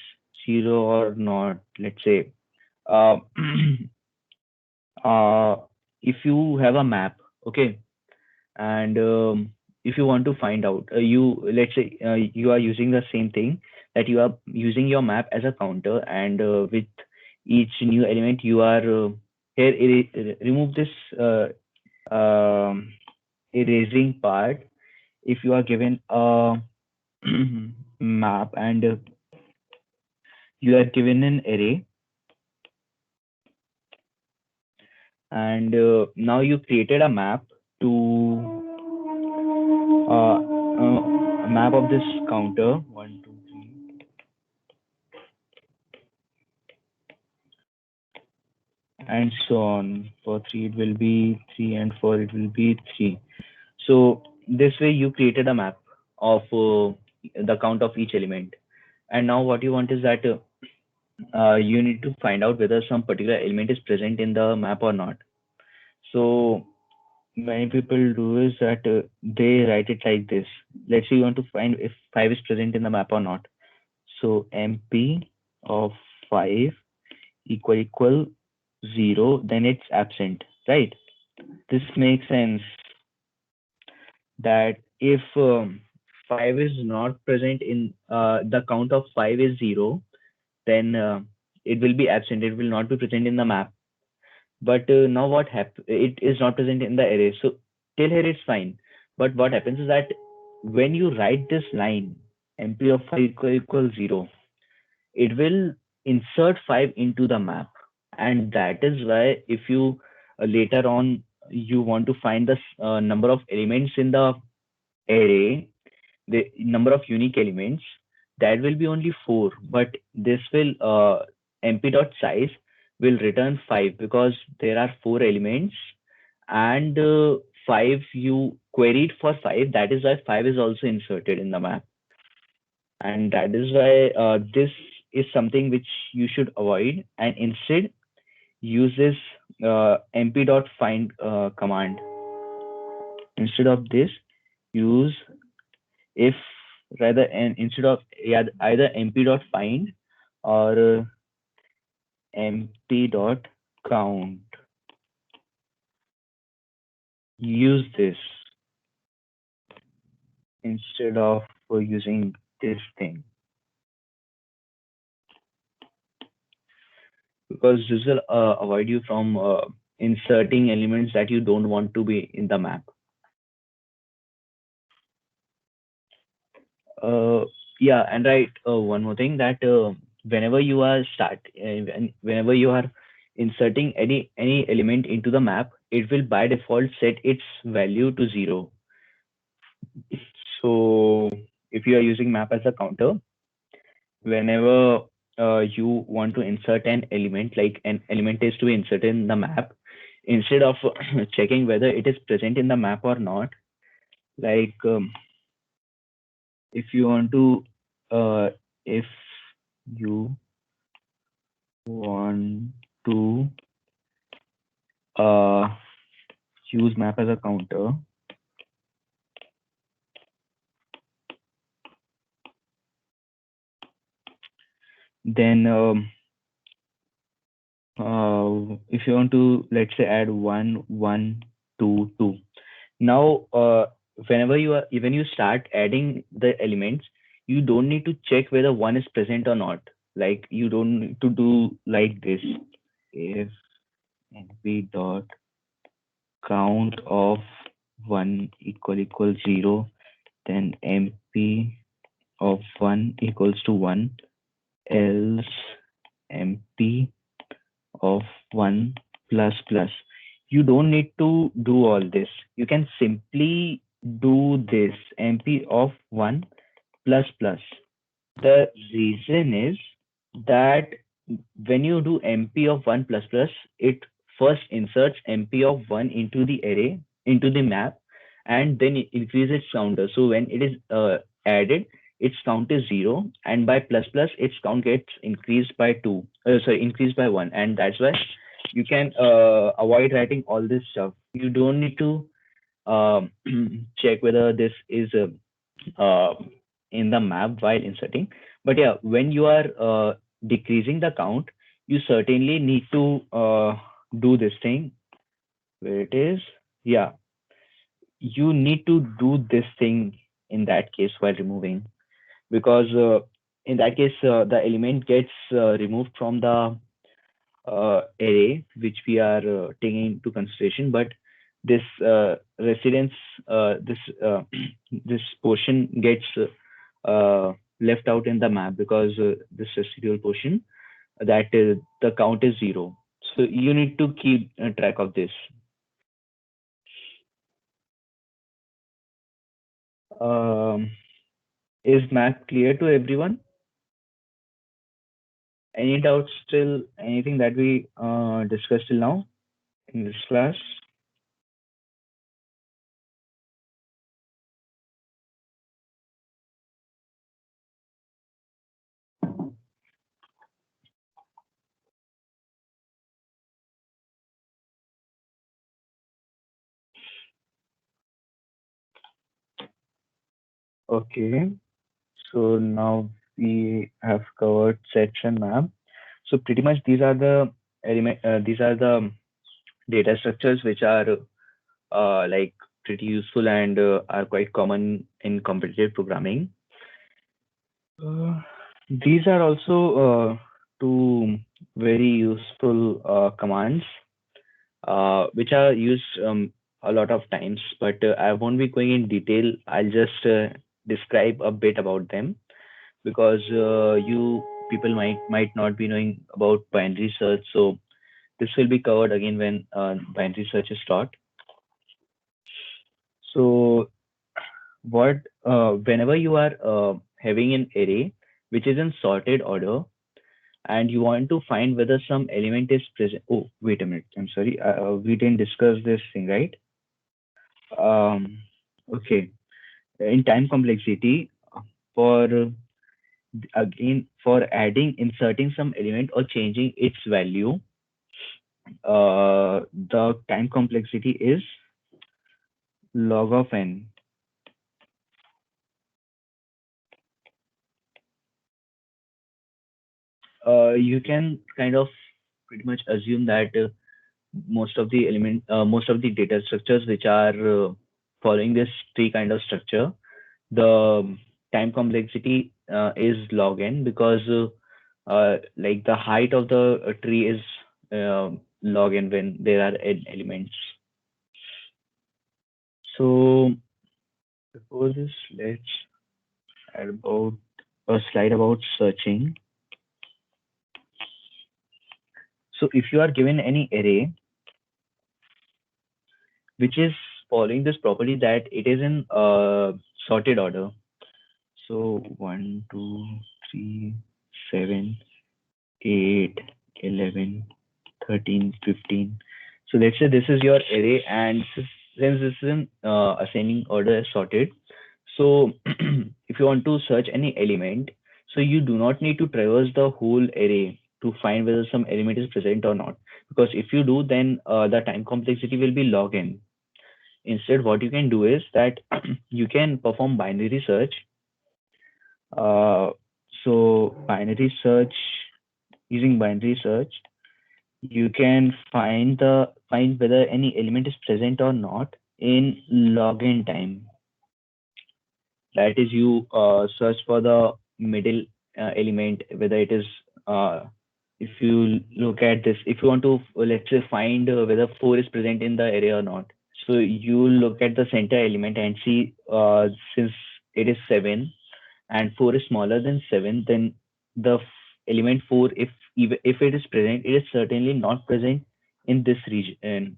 0 or not, let's say, uh, uh, if you have a map, okay, and if you want to find out, let's say you are using the same thing, that you are using your map as a counter, and with each new element you are here remove this um, erasing part. If you are given a map, and you are given an array, and now you created a map to a map of this counter 1 2 3, and so on. For 3 it will be 3, and 4 it will be 3. So this way you created a map of the count of each element, and now what you want is that you need to find out whether some particular element is present in the map or not. So many people do is that they write it like this. Let's say you want to find if 5 is present in the map or not. So mp of 5 equal 0, then it's absent, right? This makes sense that if 5 is not present in the count of 5 is 0, then it will be absent. It will not be present in the map. But now what happens? It is not present in the array. So till here it's fine. But what happens is that when you write this line, mp of 5 equal 0, it will insert 5 into the map. And that is why if you later on you want to find the number of elements in the array, the number of unique elements, that will be only 4, but this will mp.size will return 5, because there are 4 elements, and 5 you queried for 5, that is why 5 is also inserted in the map. And that is why this is something which you should avoid, and instead use this mp.find command. Instead of this, use if rather, and instead of either mp.find or mp.count, use this instead of using this thing, because this will avoid you from inserting elements that you don't want to be in the map. Yeah, and right, one more thing, that whenever you are whenever you are inserting any element into the map, it will by default set its value to 0. So if you are using map as a counter, whenever you want to insert an element, like an element is to be inserted in the map, instead of checking whether it is present in the map or not, like if you want to if you want to use map as a counter, then if you want to, let's say, add 1 1 2 2, now when you start adding the elements, you don't need to check whether one is present or not. Like you don't need to do like this. If np dot count of one equal 0, then mp of one equals to 1, else mp of 1 plus plus. You don't need to do all this. You can simply do this mp of 1 plus plus. The reason is that when you do mp of 1 plus plus, it first inserts mp of 1 into the array, into the map, and then it increases its counter. So when it is added, its count is 0, and by plus plus, its count gets increased by 2. Increased by 1, and that's why you can avoid writing all this stuff. You don't need to um, check whether this is uh, in the map while inserting. But yeah, when you are decreasing the count, you certainly need to do this thing. Where it is, yeah, you need to do this thing in that case while removing, because in that case the element gets removed from the array which we are taking into consideration, but this residence, this this portion gets left out in the map because this residual portion, that the count is 0. So you need to keep track of this. Um, is map clear to everyone? Any doubts still? Anything that we discussed till now in this class? Okay. So now we have covered sets and map. So pretty much these are the these are the data structures which are like pretty useful and are quite common in competitive programming. These are also two very useful commands which are used a lot of times, but I won't be going in detail. I'll just describe a bit about them, because you people might not be knowing about binary search. So this will be covered again when binary search is taught. So what whenever you are having an array which is in sorted order, and you want to find whether some element is present. Oh, wait a minute. I'm sorry. We didn't discuss this thing, right? Okay. In time complexity, for again, for adding, inserting some element or changing its value, the time complexity is log of n. You can kind of pretty much assume that most of the data structures which are following this tree kind of structure, the time complexity is log n, because like the height of the tree is log n when there are n elements. So before this, let's add about a slide about searching. So if you are given any array which is following this property that it is in sorted order. So 1, 2, 3, 7, 8, 11, 13, 15. So let's say this is your array, and since this is in ascending order sorted, so if you want to search any element, so you do not need to traverse the whole array to find whether some element is present or not, because if you do, then the time complexity will be log n. Instead, what you can do is that you can perform binary search. So binary search, using binary search, you can find whether any element is present or not in log n time. That is, you search for the middle element, whether it is, if you look at this, if you want to, let's say, find whether 4 is present in the array or not. So you look at the center element and see, since it is 7 and 4 is smaller than 7, then the element 4, if it is present, it is certainly not present in this region.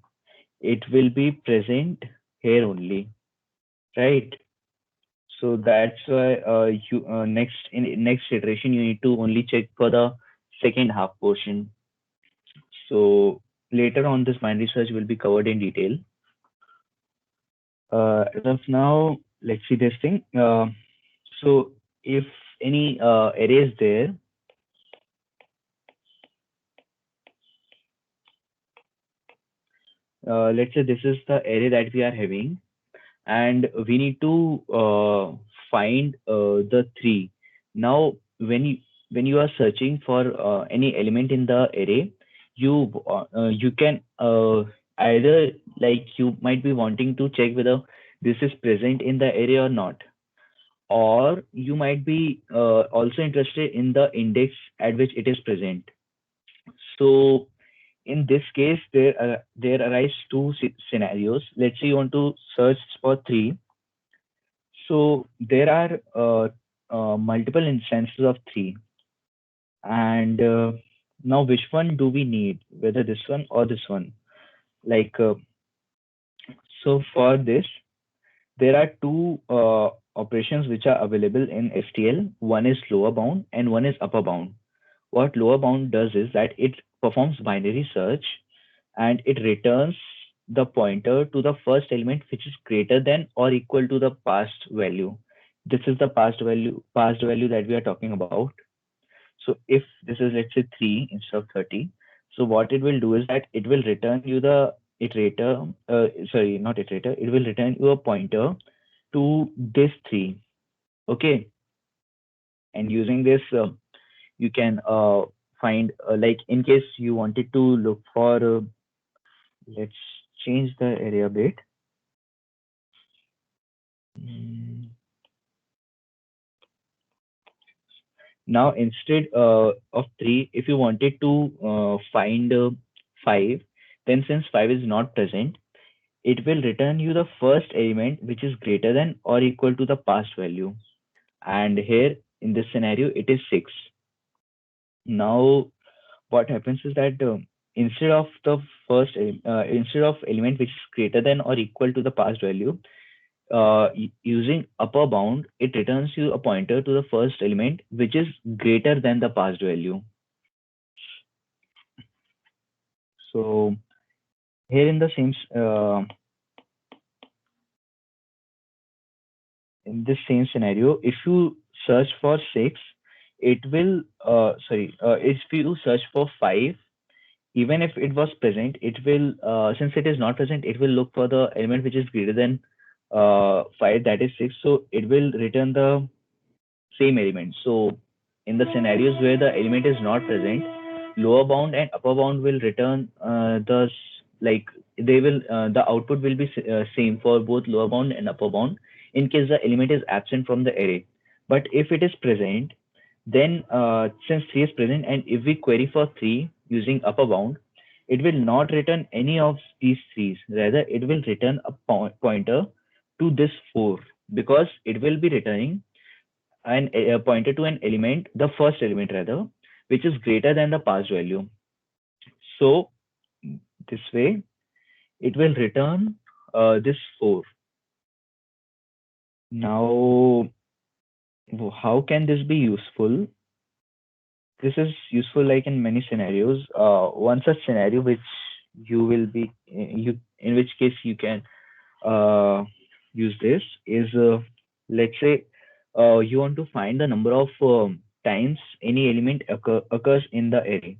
It will be present here only, right? So that's why you next iteration you need to only check for the second half portion. So later on, this binary search will be covered in detail. As of now, let's see this thing. So if any array is there, let's say this is the array that we are having, and we need to find the 3. Now, when you are searching for any element in the array, you can either, like, you might be wanting to check whether this is present in the array or not, or you might be also interested in the index at which it is present. So in this case, there arise two scenarios. Let's say you want to search for 3. So there are multiple instances of 3, and now which one do we need, whether this one or this one? Like, so for this, there are two operations which are available in STL. One is lower bound and one is upper bound. What lower bound does is that it performs binary search and it returns the pointer to the first element which is greater than or equal to the past value. This is the past value that we are talking about. So if this is, let's say, 3 instead of 30, so what it will do is that it will return you the iterator, sorry, not iterator, it will return you a pointer to this 3. Okay. And using this, you can find, like, in case you wanted to look for, let's change the array a bit. Now, instead of 3, if you wanted to find 5, then since 5 is not present, it will return you the first element which is greater than or equal to the past value. And here in this scenario, it is 6. Now, what happens is that instead of the instead of element which is greater than or equal to the past value, using upper bound, it returns you a pointer to the first element which is greater than the past value. So here in the same in this same scenario, if you search for 6, it will if you search for 5, even if it was present, it will, since it is not present, it will look for the element which is greater than 5, that is 6. So it will return the same element. So in the scenarios where the element is not present, lower bound and upper bound will return like, they will, the output will be same for both lower bound and upper bound in case the element is absent from the array. But if it is present, then since 3 is present, and if we query for 3 using upper bound, it will not return any of these 3s. Rather, it will return a pointer to this 4, because it will be returning a pointer to an element, the first element rather, which is greater than the past value. So this way, it will return this 4. Now, how can this be useful? This is useful like in many scenarios. One such scenario which you will be in which case you can use this is, let's say you want to find the number of times any element occurs in the array.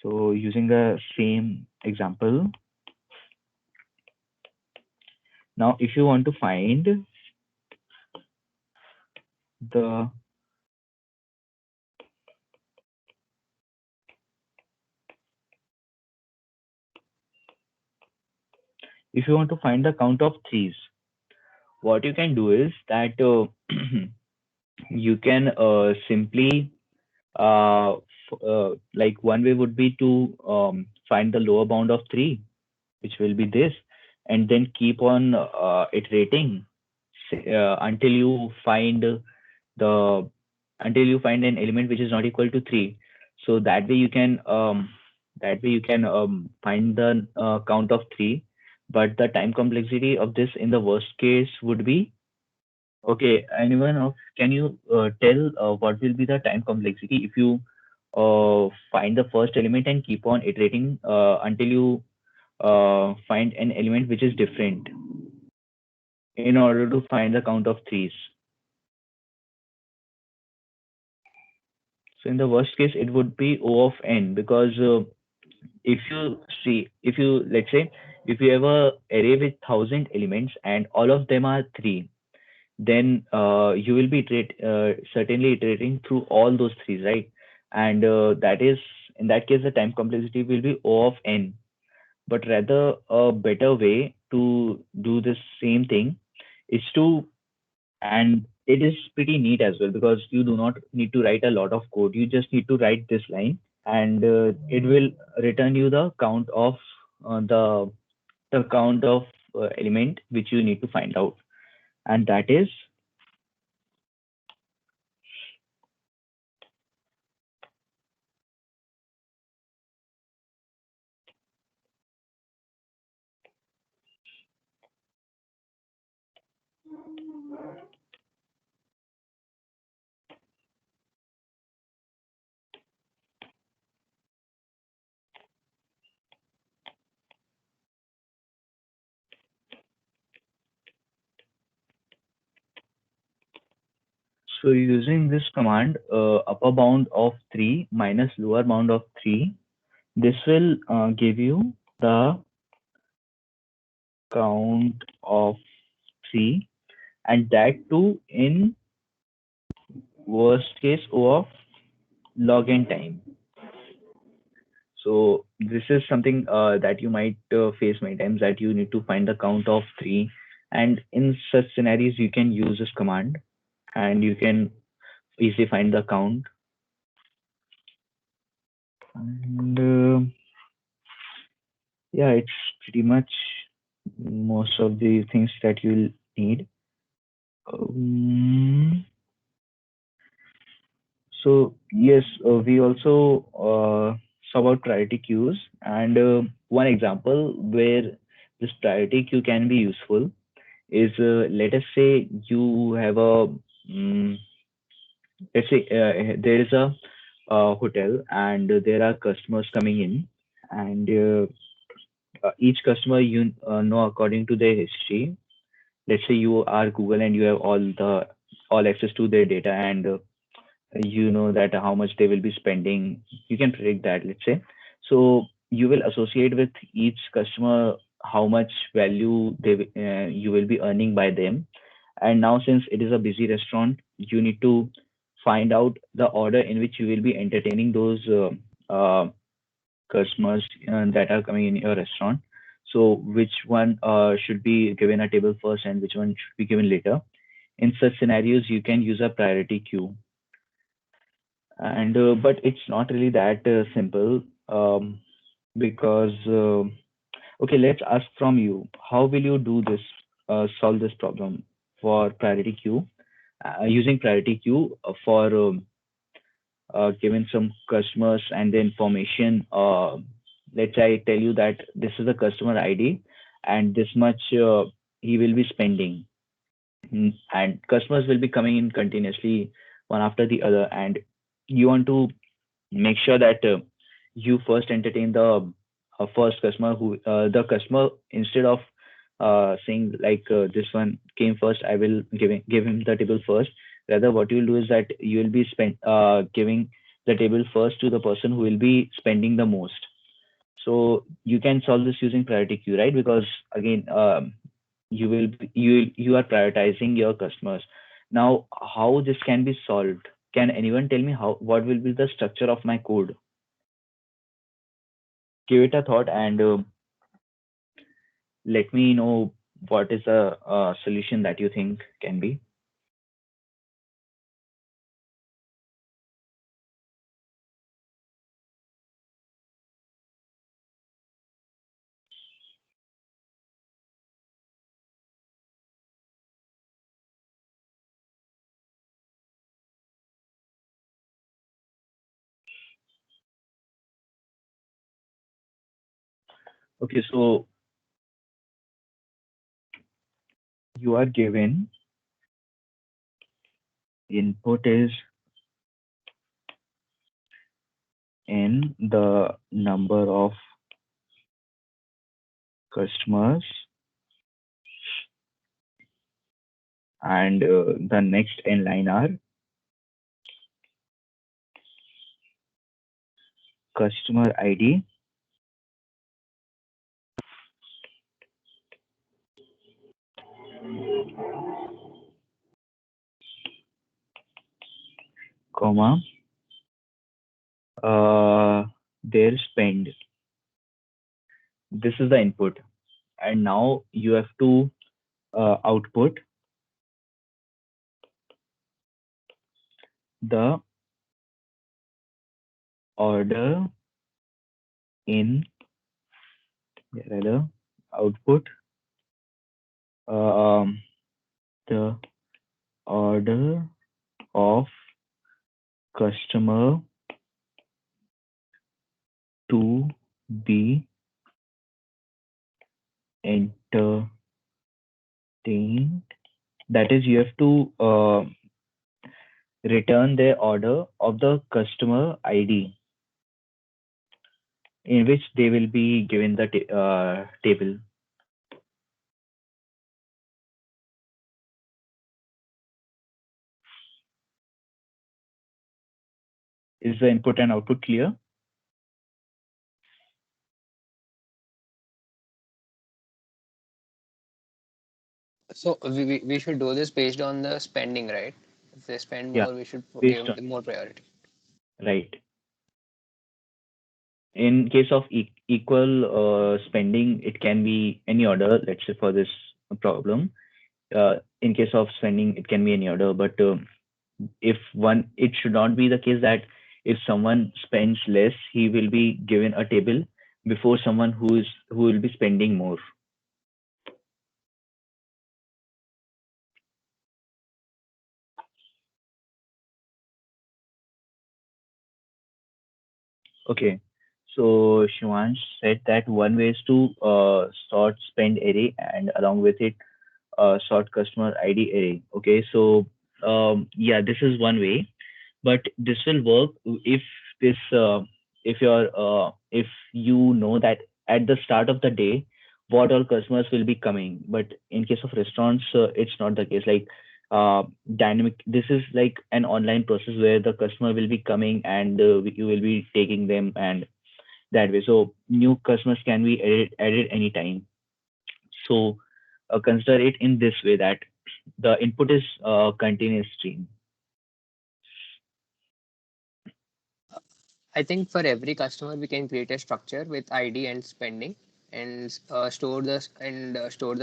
So using the same example, now if you want to find the count of 3s, what you can do is that you can simply like one way would be to find the lower bound of 3, which will be this, and then keep on iterating until you find the until you find an element which is not equal to 3. So that way you can find the count of 3, but the time complexity of this in the worst case would be, okay, anyone of can you tell what will be the time complexity if you find the first element and keep on iterating until you find an element which is different in order to find the count of threes. So in the worst case, it would be O of n, because if you let's say if you have a array with 1,000 elements and all of them are 3, then you will be certainly iterating through all those 3s, right? And that is, in that case, the time complexity will be O of n. But rather, a better way to do this same thing is to, and it is pretty neat as well, because you do not need to write a lot of code. You just need to write this line, and it will return you the count of uh, the the count of element which you need to find out, and that is, so using this command, upper bound of 3 minus lower bound of 3, this will give you the count of 3, and that too in worst case O of log n time. So this is something that you might face many times, that you need to find the count of 3, and in such scenarios you can use this command and you can easily find the count. And yeah, it's pretty much most of the things that you'll need. So yes, we also saw about priority queues, and one example where this priority queue can be useful is, let us say you have a let's say there is a hotel and there are customers coming in, and each customer you know according to their history. Let's say you are Google and you have all access to their data, and you know that how much they will be spending. You can predict that, let's say. So you will associate with each customer how much value you will be earning by them. And now, since it is a busy restaurant, you need to find out the order in which you will be entertaining those customers that are coming in your restaurant. So which one should be given a table first and which one should be given later. In such scenarios, you can use a priority queue, and but it's not really that simple, because okay, let's ask from you, how will you do this, solve this problem for priority queue, using priority queue for given some customers and the information. Let's say I tell you that this is the customer ID and this much he will be spending. And customers will be coming in continuously one after the other, and you want to make sure that you first entertain the first customer, who the customer, instead of saying like this one came first, I will give him the table first. Rather, what you'll do is that you will be giving the table first to the person who will be spending the most. So you can solve this using priority queue, right? Because again, you are prioritizing your customers. Now, how this can be solved? Can anyone tell me what will be the structure of my code? Give it a thought and let me know what is the solution that you think can be? Okay, so you are given input is in the number of customers, and the next n line are customer ID comma their spend. This is the input, and now you have to output the order in rather output the order of customer to be entertained. That is, you have to return the order of the customer ID in which they will be given the table. Is the input and output clear? So we should do this based on the spending, right? If they spend Yeah, more, we should based give on more priority. right. In case of equal spending, it can be any order. Let's say for this problem, in case of spending, it can be any order. But if one, it should not be the case that if someone spends less, he will be given a table before someone who will be spending more. Okay. So Shivansh said that one way is to sort spend array and along with it sort customer ID array. Okay. So yeah, this is one way, but this will work this if you know that at the start of the day what all customers will be coming. But in case of restaurants, it's not the case. Like dynamic, this is like an online process where the customer will be coming and you will be taking them, and that way. So new customers can be added anytime. So consider it in this way, that the input is continuous stream. I think for every customer, we can create a structure with ID and spending, and store the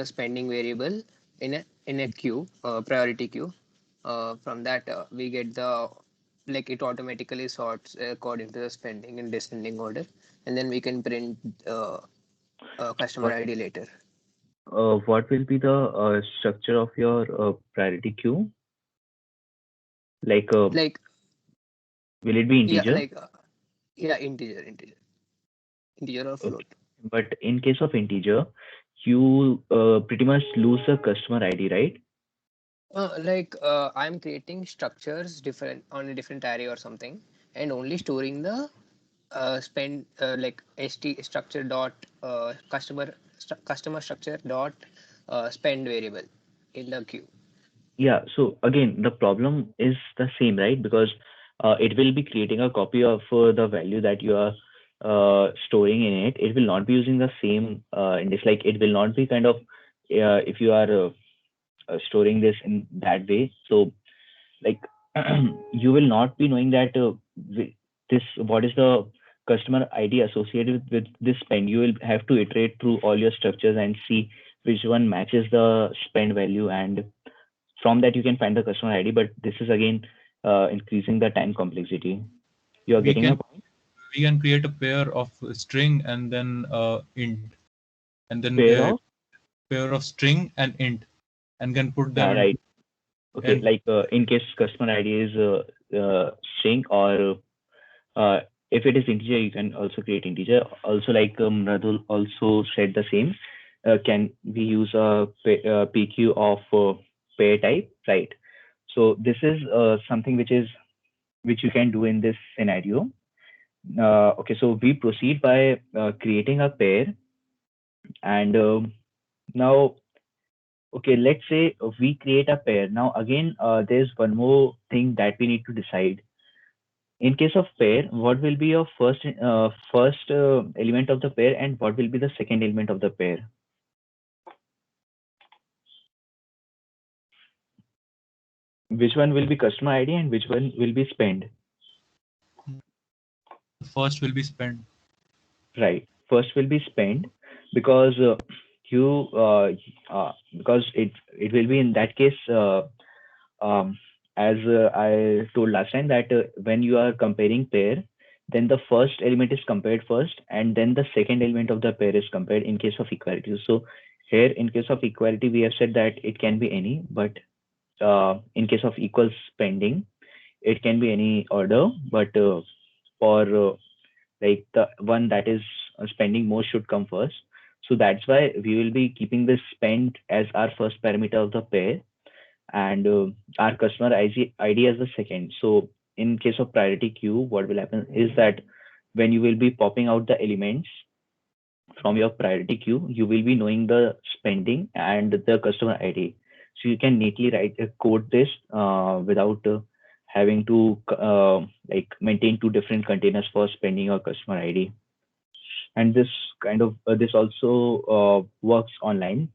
spending variable in a queue, priority queue. From that, we get the like it automatically sorts according to the spending in descending order, and then we can print customer What ID later. what will be the structure of your priority queue? Like, Like will it be yeah, integer? like yeah, integer or Okay. float. But in case of integer, you pretty much lose a customer ID, right? I'm creating structures different on a different array or something, and only storing the spend like st structure dot customer structure dot spend variable in the queue. Yeah. So again, the problem is the same, right? Because it will be creating a copy of the value that you are storing in it. It will not be using the same index. Like it will not be kind of if you are storing this in that way. So like you will not be knowing that this what is the customer ID associated with this spend. You will have to iterate through all your structures and see which one matches the spend value, and from that you can find the customer ID. But this is again increasing the time complexity. You are We getting my can point? we can create a pair of string and then int, and then Pair of pair of string and int, and can put them into right. Okay, and like in case customer ID is string, or if it is integer, you can also create integer. Also, like Radul also said the same. Can we use a PQ of pair type, right? So this is something which you can do in this scenario. Okay, so we proceed by creating a pair, and now, okay, let's say we create a pair. Now again, there's one more thing that we need to decide. In case of pair, what will be your first element of the pair, and what will be the second element of the pair? Which one will be customer ID and which one will be spend? first will be spent. Right. First will be spend, because you because it will be in that case, um, as I told last time, that when you are comparing pair, then the first element is compared first, and then the second element of the pair is compared in case of equality. So here, in case of equality, we have said that it can be any, but in case of equal spending, it can be any order. But for like the one that is spending more should come first. So that's why we will be keeping the spend as our first parameter of the pair, and our customer ID as the second. So in case of priority queue, what will happen is that when you will be popping out the elements from your priority queue, you will be knowing the spending and the customer ID. So you can neatly write code this without having to like maintain two different containers for spending or customer ID. And this kind of this also works online.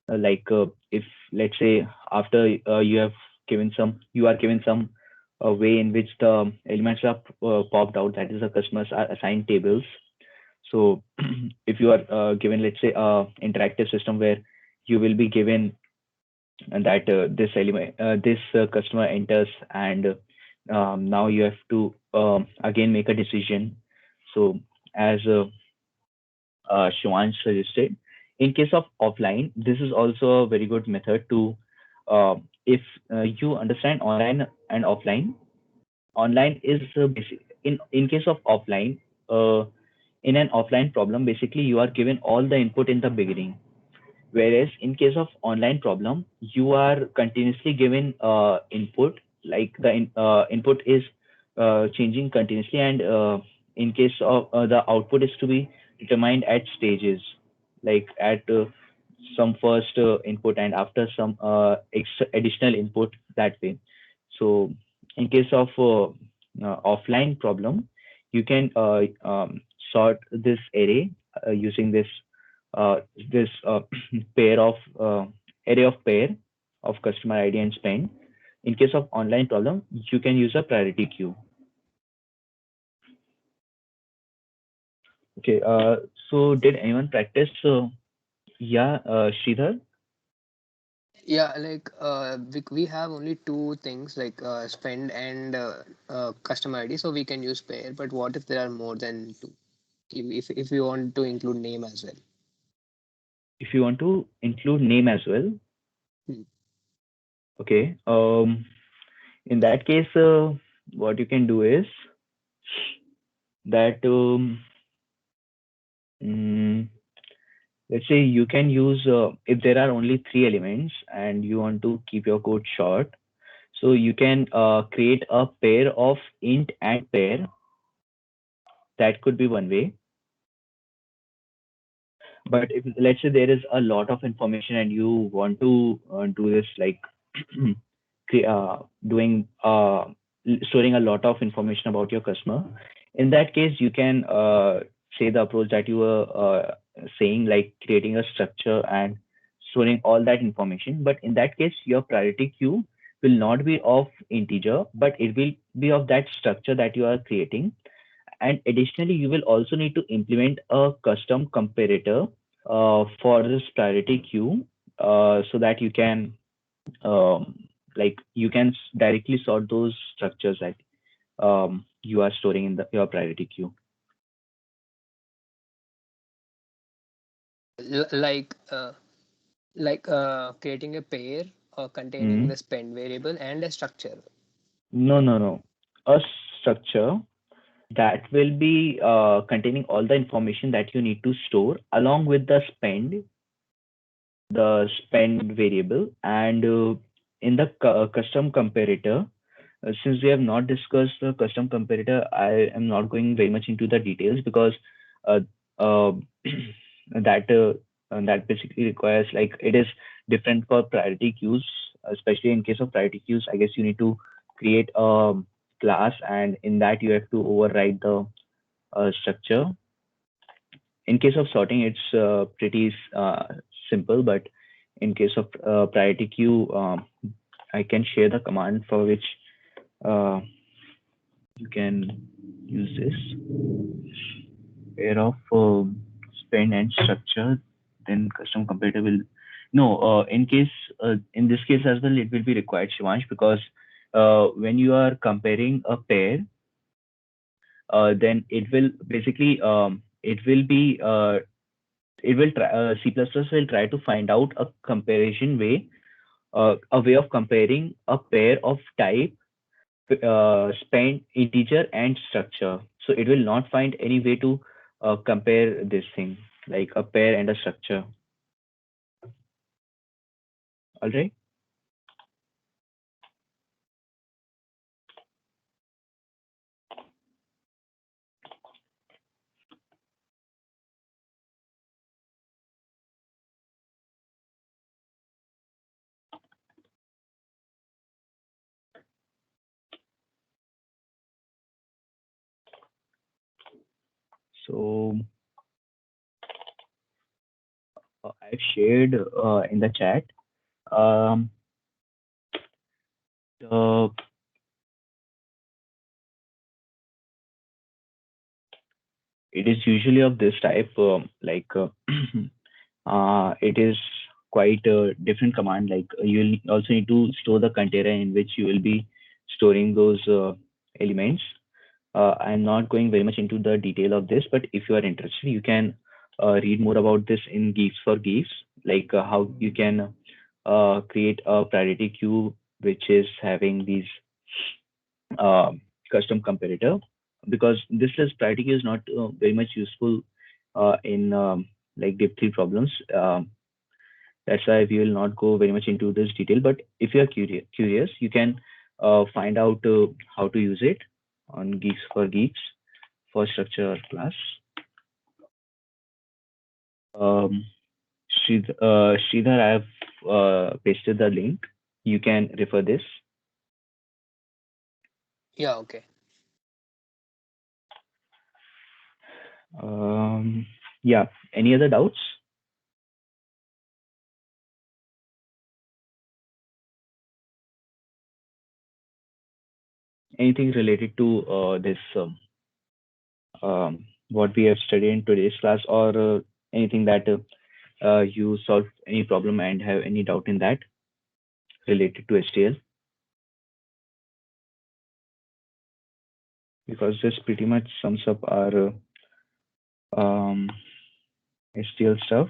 Like if, let's say, after you are given some way in which the elements are popped out, that is, the customers are assigned tables. So if you are given, let's say, a interactive system where you will be given that this customer enters, and now you have to again make a decision. So as Shivansh suggested, in case of offline, this is also a very good method to, if you understand online and offline. Online is basic. In case of offline, in an offline problem, basically you are given all the input in the beginning. Whereas in case of online problem, you are continuously given input, like input is changing continuously, and in case of the output is to be determined at stages, like at some first input and after some additional input, that way. So in case of offline problem, you can sort this array using this pair of array of pair of customer ID and spend. In case of online problem, you can use a priority queue. Okay. So did anyone practice? Yeah, Sridhar. Yeah, like we have only two things like spend and customer ID, so we can use pair. But what if there are more than two? If we want to include name as well. If you want to include name as well, Hmm. okay. In that case, what you can do is that mm, let's say you can use if there are only three elements and you want to keep your code short, so you can create a pair of int and pair. That could be one way. But if, let's say, there is a lot of information and you want to do this, like doing storing a lot of information about your customer, in that case you can say the approach that you were saying, like creating a structure and storing all that information. But in that case, your priority queue will not be of integer, but it will be of that structure that you are creating. And additionally, you will also need to implement a custom comparator for this priority queue, so that you can you can directly sort those structures that you are storing in your priority queue. Creating a pair containing the spend variable and a structure. No. A structure that will be containing all the information that you need to store along with the spend variable, and in the custom comparator. Since we have not discussed the custom comparator, I am not going very much into the details because uh, uh, that basically requires, like, it is different for priority queues, especially in case of priority queues. I guess you need to create a class, and in that you have to override the structure. In case of sorting, it's pretty simple, but in case of priority queue, I can share the command for which uh, you can use this pair of spend and structure. Then custom comparator will no. In this case as well, it will be required, Shivansh, because when you are comparing a pair, then it will basically it will be it will try C++ will try to find out a way of comparing a pair of type spend, integer, and structure. So it will not find any way to compare this thing, like a pair and a structure. All right. So I've shared in the chat. Um, the it is usually of this type, it is quite a different command. Like you'll also need to store the container in which you will be storing those elements. I'm not going very much into the detail of this, but if you are interested, you can read more about this in Geeks for Geeks, like how you can create a priority queue which is having these uh, custom comparator, because this is priority queue is not very much useful in like div3 problems. That's why we will not go very much into this detail. But if you are curious, you can find out how to use it on Geeks for Geeks for structure class. Um, Sridhar, I have pasted the link. You can refer this. Yeah, okay. Yeah. Any other doubts? Anything related to this what we have studied in today's class, or anything that you solve any problem and have any doubt in that related to STL? Because this pretty much sums up our STL stuff.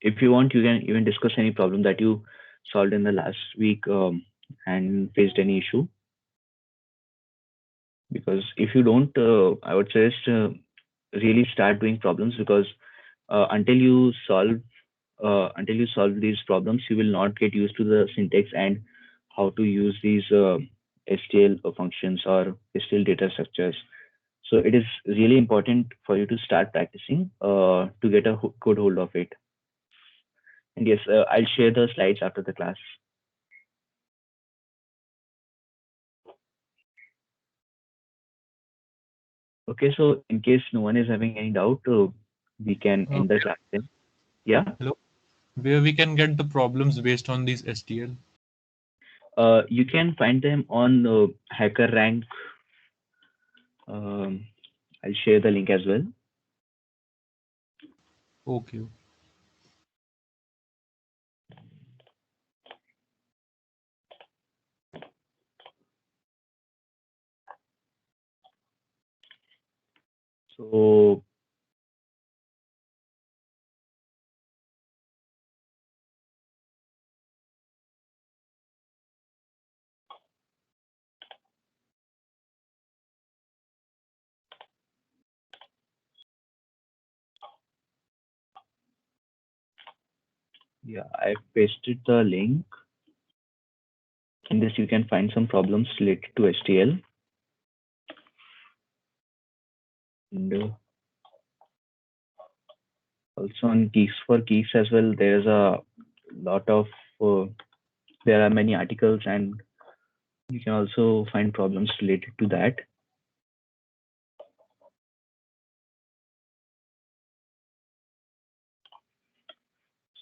If you want, you can even discuss any problem that you solved in the last week and faced any issue. Because if you don't, I would suggest really start doing problems, because until you solve these problems, you will not get used to the syntax and how to use these STL functions or STL data structures. So it is really important for you to start practicing to get a good hold of it. And yes, I'll share the slides after the class. Okay, so in case no one is having any doubt, we can end the class then. Yeah. Hello. where we can get the problems based on these STL. You can find them on HackerRank. Um, I'll share the link as well. Okay. So yeah, I pasted the link. In this, you can find some problems related to STL. And also on keys for keys as well, there's a lot of, there are many articles, and you can also find problems related to that.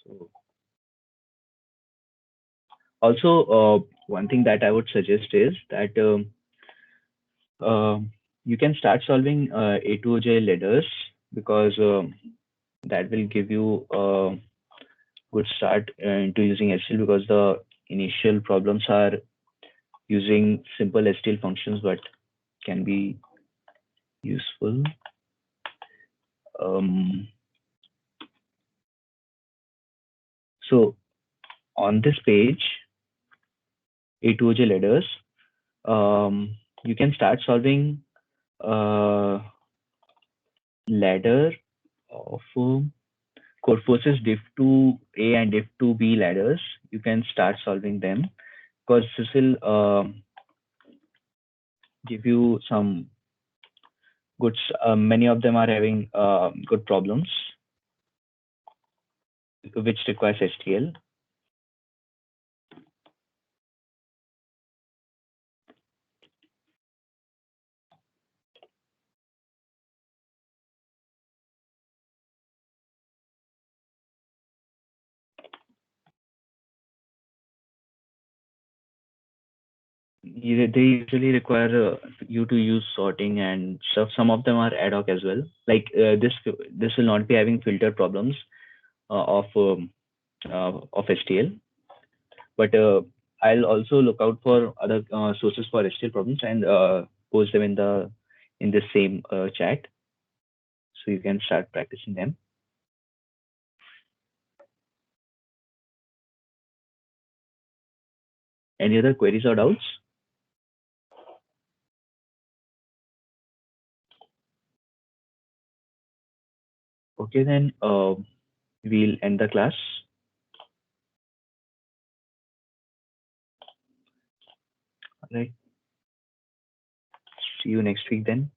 So also, one thing that I would suggest is that you can start solving A2J ladders, because that will give you a good start into using STL, because the initial problems are using simple STL functions, but can be useful. So on this page, A2J ladders, you can start solving ladder of Codeforce's diff2A and diff2B ladders. You can start solving them, because this will give you some good, many of them are having good problems which requires STL. They usually require you to use sorting and stuff. Some of them are ad hoc as well. Like this will not be having filter problems of STL, but I'll also look out for other sources for STL problems and post them in the same chat, so you can start practicing them. Any other queries or doubts? Okay, then we'll end the class. All right. See you next week then.